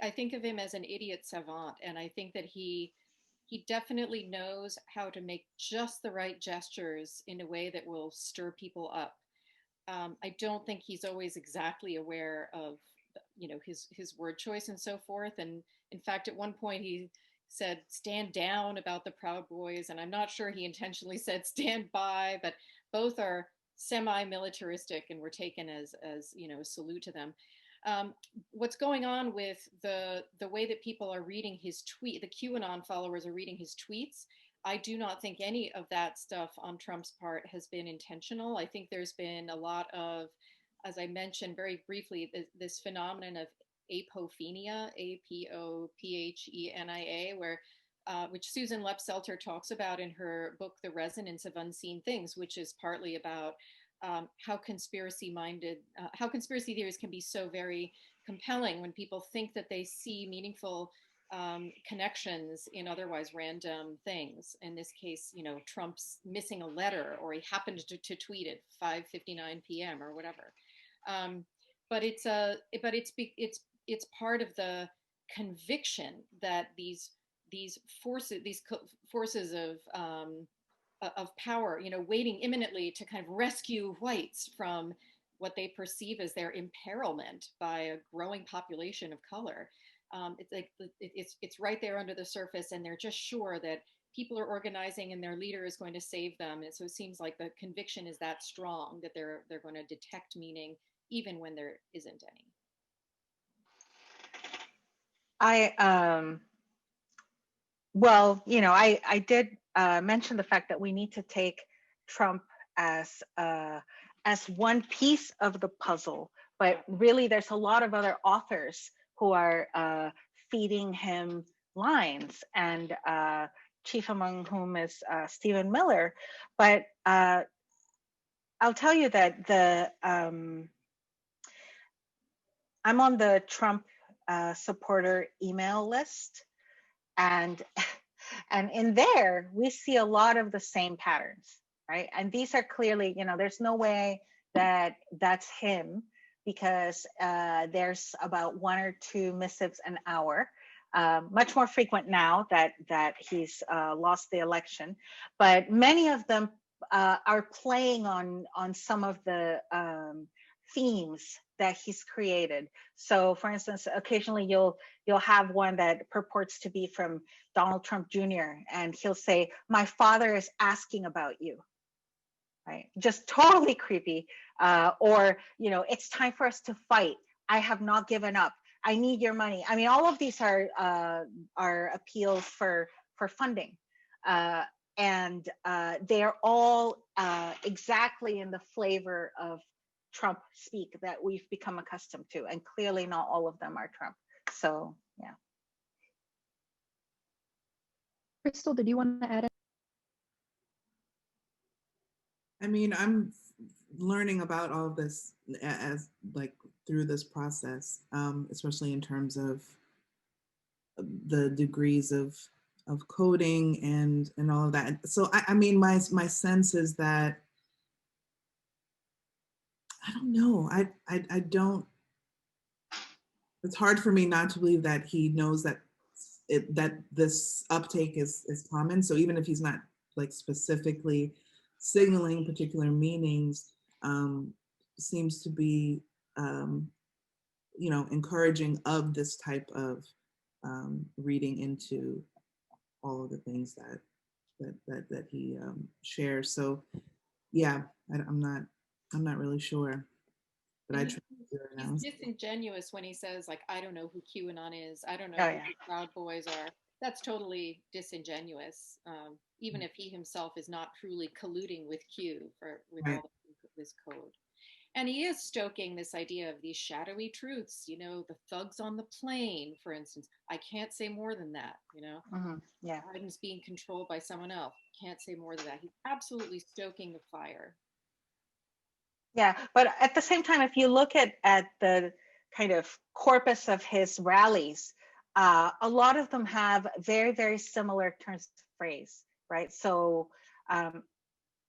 I think of him as an idiot savant, and I think that he definitely knows how to make just the right gestures in a way that will stir people up. I don't think he's always exactly aware of, you know, his word choice and so forth. And in fact, at one point he said, "Stand down" about the Proud Boys. And I'm not sure he intentionally said "stand by," but both are semi-militaristic and were taken as you know, a salute to them. What's going on with the way that people are reading his tweet, the QAnon followers are reading his tweets, I do not think any of that stuff on Trump's part has been intentional. I think there's been a lot of, as I mentioned very briefly, this phenomenon of apophenia, APOPHENIA, where which Susan Lepselter talks about in her book, The Resonance of Unseen Things, which is partly about how conspiracy theories can be so very compelling when people think that they see meaningful connections in otherwise random things. In this case, you know, Trump's missing a letter, or he happened to tweet at 5:59 p.m. or whatever. But it's part of the conviction that these forces of power, you know, waiting imminently to kind of rescue whites from what they perceive as their imperilment by a growing population of color. It's like it's right there under the surface, and they're just sure that people are organizing and their leader is going to save them. And so it seems like the conviction is that strong that they're going to detect meaning even when there isn't any. Well, you know, I did mention the fact that we need to take Trump as one piece of the puzzle, but really there's a lot of other authors who are feeding him lines, and chief among whom is Stephen Miller. But I'll tell you that I'm on the Trump supporter email list, and in there we see a lot of the same patterns, right? And these are clearly, you know, there's no way that that's him, because there's about 1 or 2 missives an hour, much more frequent now that he's lost the election. But many of them are playing on some of the themes that he's created. So for instance, occasionally you'll have one that purports to be from Donald Trump Jr. and he'll say, "My father is asking about you." Right? Just totally creepy. Or, you know, "It's time for us to fight. I have not given up. I need your money." I mean, all of these are appeals for funding. And they're all exactly in the flavor of Trump speak that we've become accustomed to. And clearly not all of them are Trump. So, yeah. Crystal, did you want to add it? I mean, I'm learning about all of this as like through this process, especially in terms of the degrees of coding and all of that. So I mean, my sense is that, I don't know. I don't. It's hard for me not to believe that he knows that that this uptake is common. So even if he's not like specifically signaling particular meanings, seems to be, you know, encouraging of this type of reading into all of the things that he shares. So yeah, I'm not really sure, but I try to do it now. He's disingenuous when he says, like, "I don't know who QAnon is. I don't know Oh, who yeah. the Proud Boys are." That's totally disingenuous, even if he himself is not truly colluding with Q with Right. all this code. And he is stoking this idea of these shadowy truths, you know, the thugs on the plane, for instance. I can't say more than that, you know. Yeah. Biden's being controlled by someone else. Can't say more than that. He's absolutely stoking the fire. Yeah, but at the same time, if you look at the kind of corpus of his rallies, a lot of them have very, very similar turns of phrase, right? So,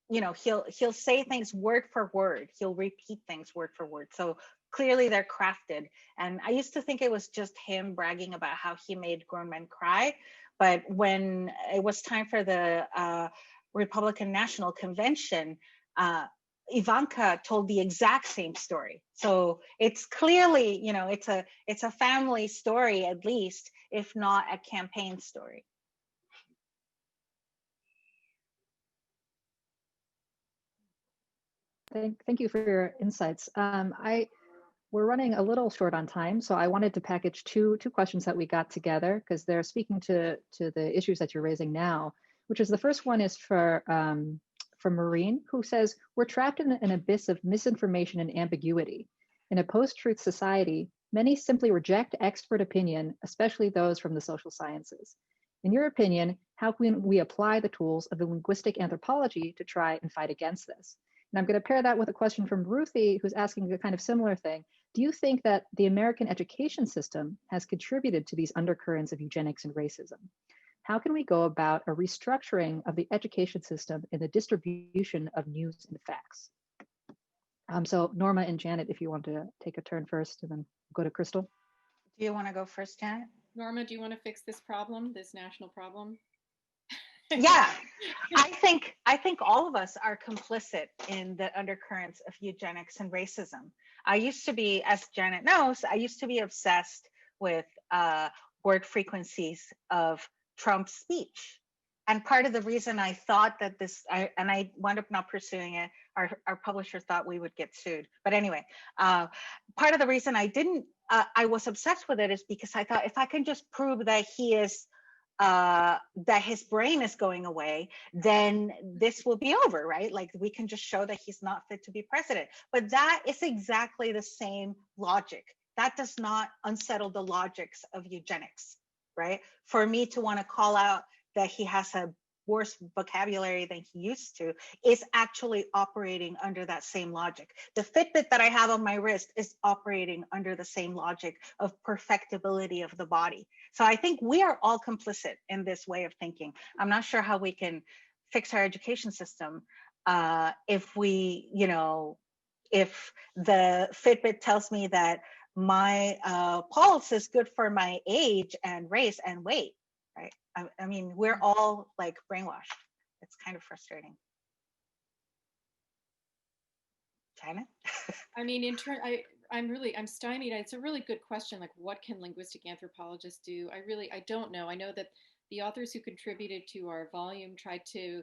you know, he'll say things word for word. He'll repeat things word for word. So clearly they're crafted. And I used to think it was just him bragging about how he made grown men cry. But when it was time for the Republican National Convention, Ivanka told the exact same story. So it's clearly, you know, it's a family story, at least, if not a campaign story. Thank you for your insights. We're running a little short on time, so I wanted to package two questions that we got together because they're speaking to the issues that you're raising now. Which is the first one is for Maureen, who says, "We're trapped in an abyss of misinformation and ambiguity. In a post-truth society, many simply reject expert opinion, especially those from the social sciences. In your opinion, how can we apply the tools of the linguistic anthropology to try and fight against this?" And I'm going to pair that with a question from Ruthie, who's asking a kind of similar thing. Do you think that the American education system has contributed to these undercurrents of eugenics and racism? How can we go about a restructuring of the education system in the distribution of news and facts? So Norma and Janet, if you want to take a turn first and then go to Crystal. Do you want to go first, Janet? Norma, do you want to fix this problem, this national problem? Yeah, I think all of us are complicit in the undercurrents of eugenics and racism. I used to be, as Janet knows, I used to be obsessed with word frequencies of Trump's speech. And part of the reason I thought that I wound up not pursuing it, our publisher thought we would get sued. But anyway, part of the reason I was obsessed with it is because I thought if I can just prove that that his brain is going away, then this will be over, right? Like we can just show that he's not fit to be president. But that is exactly the same logic. That does not unsettle the logics of eugenics, right? For me to want to call out that he has a worse vocabulary than he used to is actually operating under that same logic. The Fitbit that I have on my wrist is operating under the same logic of perfectibility of the body. So I think we are all complicit in this way of thinking. I'm not sure how we can fix our education system if we, if the Fitbit tells me that my pulse is good for my age and race and weight, right? I mean, we're all like brainwashed. It's kind of frustrating. Janet? I mean, I'm stymied. It's a really good question. Like, what can linguistic anthropologists do? I don't know. I know that the authors who contributed to our volume tried to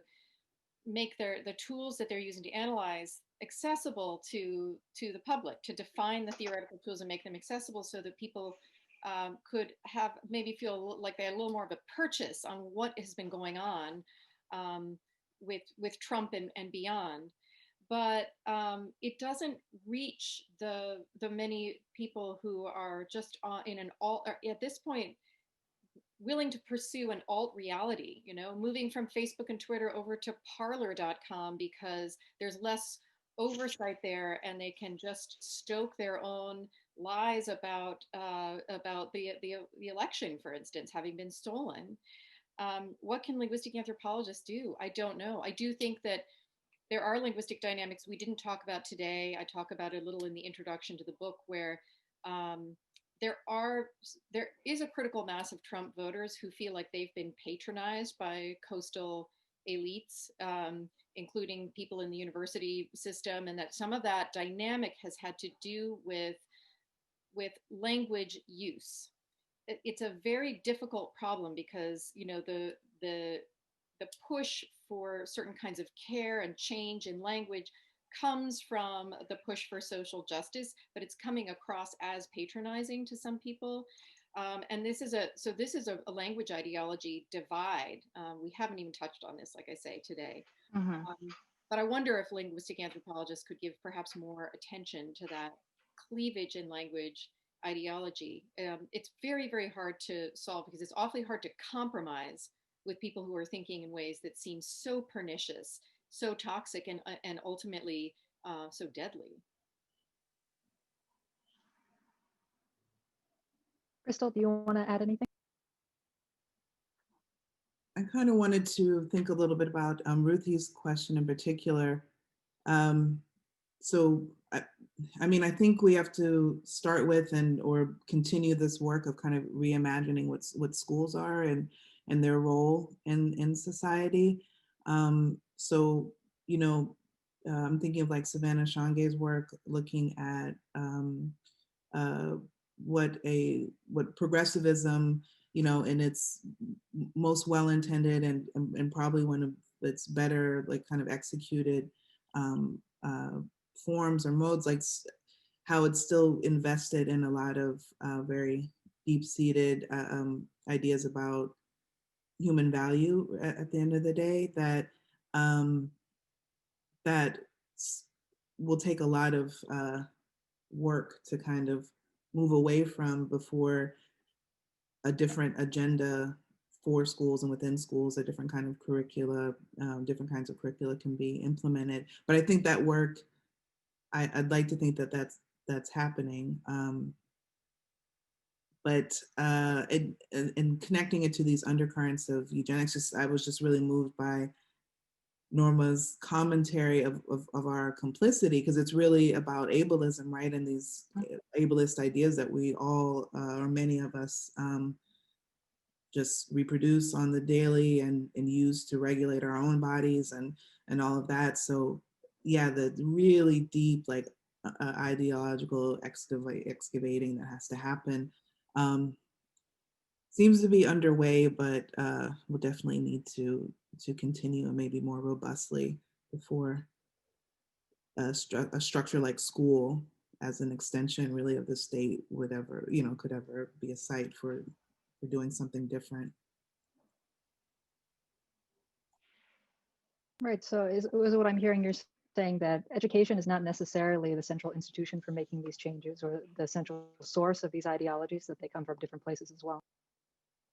make the tools that they're using to analyze accessible to the public, to define the theoretical tools and make them accessible so that people could maybe feel like they had a little more of a purchase on what has been going on with Trump and beyond. But it doesn't reach the many people who are just in an at this point willing to pursue an alt reality, moving from Facebook and Twitter over to parlor.com because there's less oversight there and they can just stoke their own lies about the election, for instance, having been stolen. What can linguistic anthropologists do? I don't know. I do think that there are linguistic dynamics we didn't talk about today. I talk about it a little in the introduction to the book, where there is a critical mass of Trump voters who feel like they've been patronized by coastal elites, including people in the university system, and that some of that dynamic has had to do with language use. It's a very difficult problem because the push for certain kinds of care and change in language comes from the push for social justice, but it's coming across as patronizing to some people. And this is a language ideology divide. We haven't even touched on this, like I say, today. Mm-hmm. But I wonder if linguistic anthropologists could give perhaps more attention to that cleavage in language ideology. It's very, very hard to solve because it's awfully hard to compromise with people who are thinking in ways that seem so pernicious, so toxic, and ultimately so deadly. Crystal, do you want to add anything? I kind of wanted to think a little bit about Ruthie's question in particular. So, I mean, I think we have to start with or continue this work of kind of reimagining what schools are and their role in society. So, I'm thinking of like Savannah Shangai's work, looking at what progressivism, in its most well-intended and probably one of its better, like kind of executed forms or modes, like how it's still invested in a lot of very deep-seated ideas about human value at the end of the day, that that will take a lot of work to kind of move away from before a different agenda for schools and within schools, a different kind of curricula, different kinds of curricula can be implemented. But I think that work, I'd like to think that that's happening. But in connecting it to these undercurrents of eugenics, I was just really moved by Norma's commentary of our complicity, because it's really about ableism, right? And these ableist ideas that we all, or many of us, just reproduce on the daily and use to regulate our own bodies and all of that. So yeah, the really deep like ideological excavating that has to happen seems to be underway, but we'll definitely need to continue and maybe more robustly before a structure like school as an extension really of the state would ever, could ever be a site for doing something different. Right, so is what I'm hearing you're saying that education is not necessarily the central institution for making these changes or the central source of these ideologies, that they come from different places as well.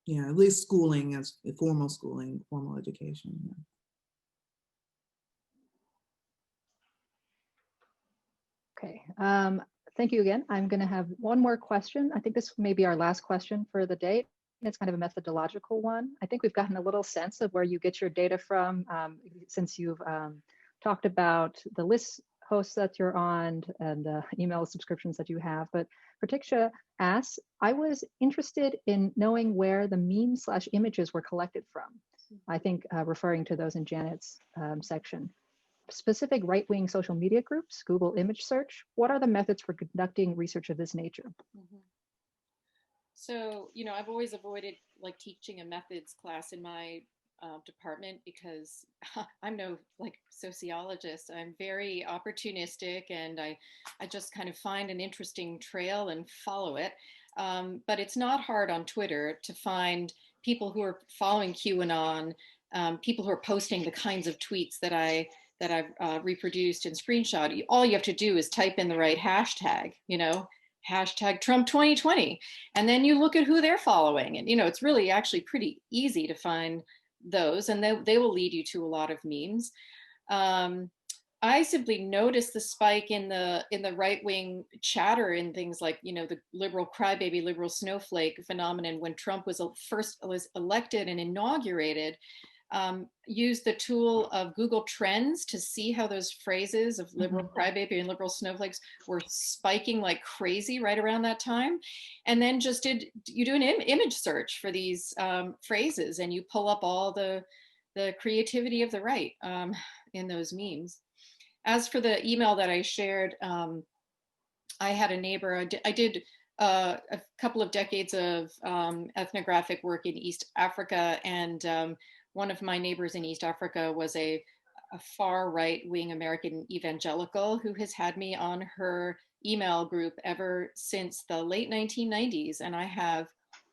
Yeah, at least schooling, as formal schooling, formal education. Yeah. Okay, thank you again. I'm going to have one more question. I think this may be our last question for the day. It's kind of a methodological one. I think we've gotten a little sense of where you get your data from, since you've talked about the list hosts that you're on and email subscriptions that you have. But Pratiksha asks, I was interested in knowing where the memes/images were collected from. I think referring to those in Janet's section. Specific right-wing social media groups, Google image search. What are the methods for conducting research of this nature? Mm-hmm. So, I've always avoided like teaching a methods class in my department because I'm no like sociologist. I'm very opportunistic and I just kind of find an interesting trail and follow it. But it's not hard on Twitter to find people who are following QAnon, people who are posting the kinds of tweets that I've reproduced and screenshot. All you have to do is type in the right hashtag, hashtag Trump 2020, and then you look at who they're following. And, it's really actually pretty easy to find those, and they will lead you to a lot of memes. I simply noticed the spike in the right-wing chatter in things like, the liberal crybaby, liberal snowflake phenomenon when Trump was elected and inaugurated. Used the tool of Google Trends to see how those phrases of liberal crybaby and liberal snowflakes were spiking like crazy right around that time. And then just do an image search for these phrases, and you pull up all the creativity of the right in those memes. As for the email that I shared, I had a neighbor, I did a couple of decades of ethnographic work in East Africa, and one of my neighbors in East Africa was a far right-wing American evangelical who has had me on her email group ever since the late 1990s. And I have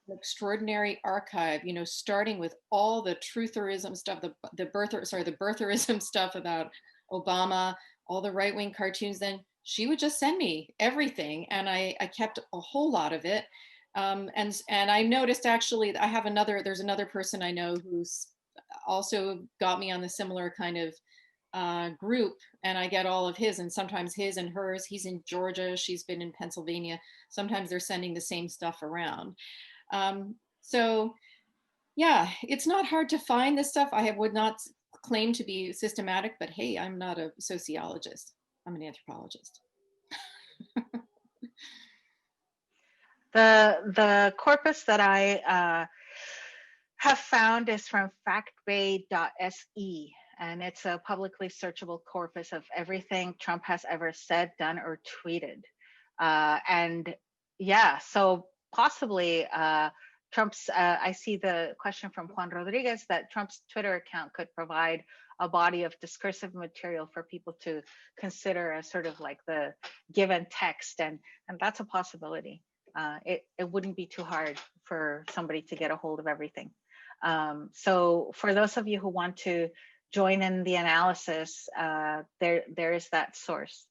an extraordinary archive, starting with all the trutherism stuff, the birtherism stuff about Obama, all the right-wing cartoons. Then she would just send me everything, and I kept a whole lot of it. And I noticed actually, there's another person I know who's also got me on the similar kind of group, and I get all of his, and sometimes his and hers. He's in Georgia, she's been in Pennsylvania. Sometimes they're sending the same stuff around. So yeah, it's not hard to find this stuff. I would not claim to be systematic, but hey, I'm not a sociologist. I'm an anthropologist. The corpus that I have found is from factbay.se, and it's a publicly searchable corpus of everything Trump has ever said, done, or tweeted. And yeah, so possibly Trump's, I see the question from Juan Rodriguez that Trump's Twitter account could provide a body of discursive material for people to consider as sort of like the given text, and that's a possibility. It wouldn't be too hard for somebody to get a hold of everything. So for those of you who want to join in the analysis, there is that source.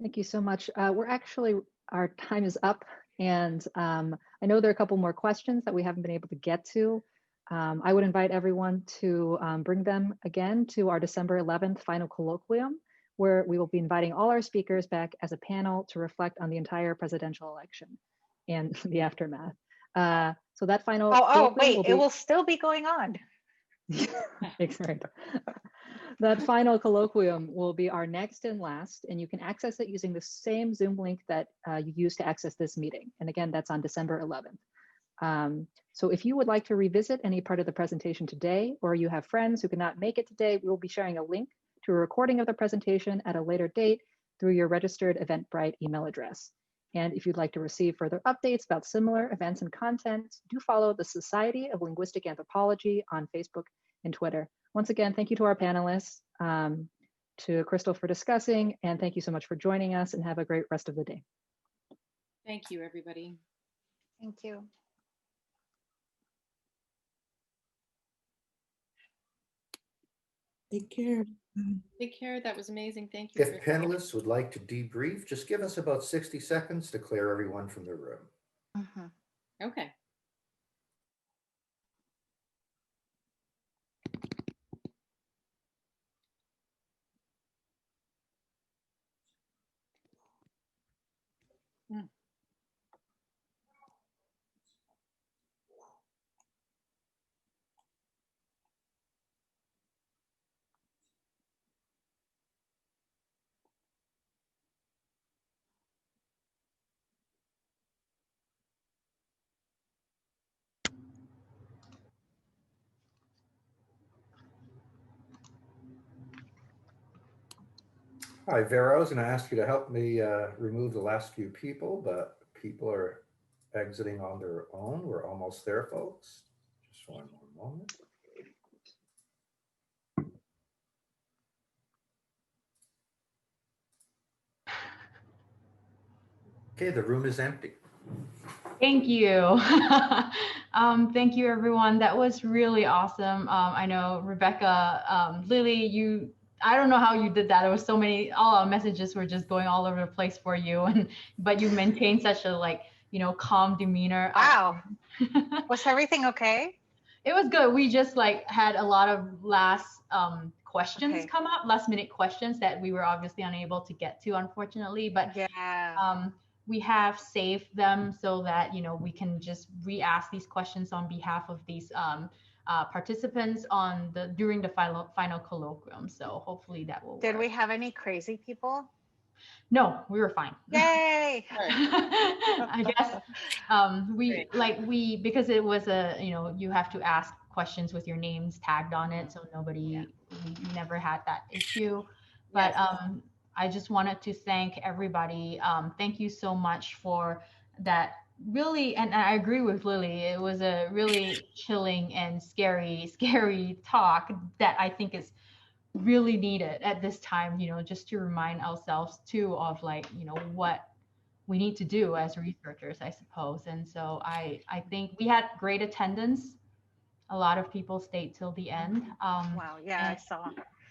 Thank you so much. Our time is up, and I know there are a couple more questions that we haven't been able to get to. I would invite everyone to bring them again to our December 11th final colloquium, where we will be inviting all our speakers back as a panel to reflect on the entire presidential election and the aftermath. So that final wait, it will still be going on. Right. That final colloquium will be our next and last, and you can access it using the same Zoom link that you used to access this meeting. And again, that's on December 11th. So if you would like to revisit any part of the presentation today, or you have friends who cannot make it today, we'll be sharing a link to a recording of the presentation at a later date through your registered Eventbrite email address. And if you'd like to receive further updates about similar events and content, do follow the Society of Linguistic Anthropology on Facebook and Twitter. Once again, thank you to our panelists, to Crystal for discussing, and thank you so much for joining us, and have a great rest of the day. Thank you, everybody. Thank you. Take care. Take care. That was amazing. Thank you. If panelists would like to debrief, just give us about 60 seconds to clear everyone from the room. Okay. Hi, Vera, I was going to ask you to help me remove the last few people, but people are exiting on their own. We're almost there, folks. Just one more moment. Okay, the room is empty. Thank you. Thank you, everyone. That was really awesome. I know Rebecca, Lily, I don't know how you did that. There was so many, all our messages were just going all over the place for you. But you maintained such a calm demeanor. Wow. Was everything okay? It was good. We just had a lot of last questions come up, last minute questions that we were obviously unable to get to, unfortunately. But yeah. We have saved them so that we can just re-ask these questions on behalf of these participants during the final colloquium. So hopefully that will work. Did we have any crazy people? No, we were fine. Yay! I guess because it was you have to ask questions with your names tagged on it, so we never had that issue. But I just wanted to thank everybody. Thank you so much for that. Really, and I agree with Lily. It was a really chilling and scary talk that I think is really needed at this time, just to remind ourselves too of what we need to do as researchers, I suppose. And so I think we had great attendance. A lot of people stayed till the end. Wow, yeah, I saw.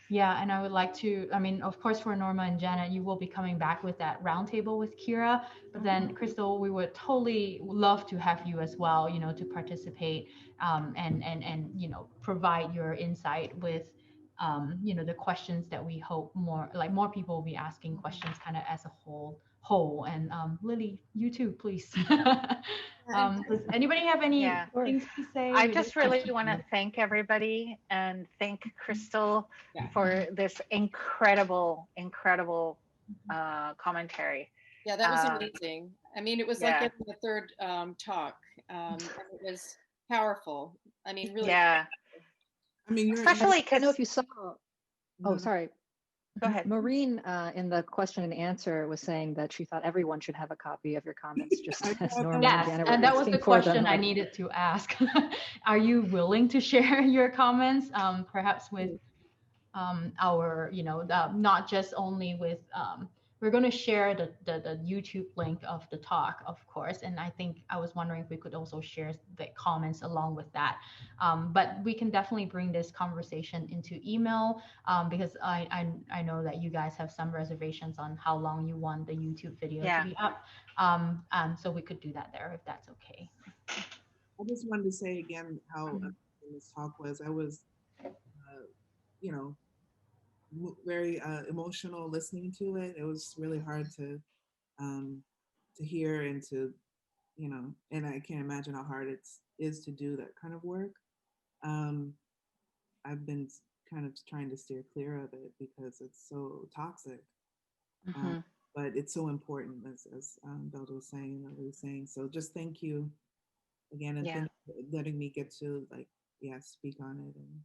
Yeah, and I would like to, of course, for Norma and Janet, you will be coming back with that roundtable with Kira. But then, Crystal, we would totally love to have you as well, to participate and provide your insight with, the questions that we hope more people will be asking questions kind of as a whole. And Lily, you too, please. Does anybody have any things to say? I just really want to thank everybody and thank Crystal for this incredible commentary. Yeah, that was amazing. I mean, it was like getting the third talk. And it was powerful. I mean, really. Yeah. I mean, especially because I don't know if you saw. Oh, sorry. Go ahead. Maureen, in the question and answer, was saying that she thought everyone should have a copy of your comments, just as Norma and Janet were and that was the question them. I needed to ask. Are you willing to share your comments, perhaps with our, not just only with, we're going to share the YouTube link of the talk, of course. And I think I was wondering if we could also share the comments along with that. But we can definitely bring this conversation into email because I know that you guys have some reservations on how long you want the YouTube video to be up. So we could do that there if that's okay. I just wanted to say again how this talk was. I was, very emotional listening to it. It was really hard to hear and to, and I can't imagine how hard it is to do that kind of work. I've been kind of trying to steer clear of it because it's so toxic. Mhm. But it's so important, as Belda was saying, and was saying. So just thank you again, and Yeah. thank you for letting me get to like, yeah, speak on it and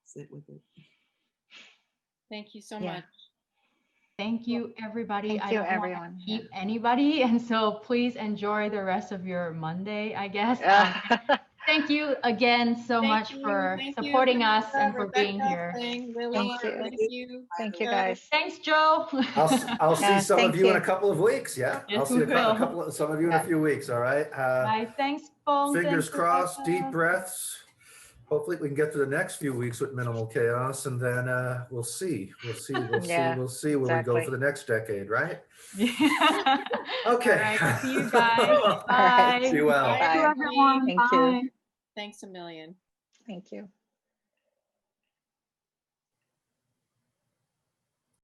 sit with it. Thank you so Yeah. much. Thank you, everybody. Thank I you, don't want to everyone. keep anybody, and so please enjoy the rest of your Monday, I guess. Thank you again so much for supporting us and for being here. Lily, Thank you. thank you. Thank you, guys. Thanks, Joe. I'll see some thank of you in you. a couple of weeks. Yeah, Yes, I'll see we a will. couple of some of you in a few weeks. All right. Bye. Thanks, Bong. Fingers Thanks, crossed. Rebecca. Deep breaths. Hopefully we can get to the next few weeks with minimal chaos, and then we'll see. We'll see where we go for the next decade, right? Yeah. Okay. All right. See you guys. All Bye. right. See you well. Bye, Bye. everybody. Thank you. Bye. Thanks a million. Thank you.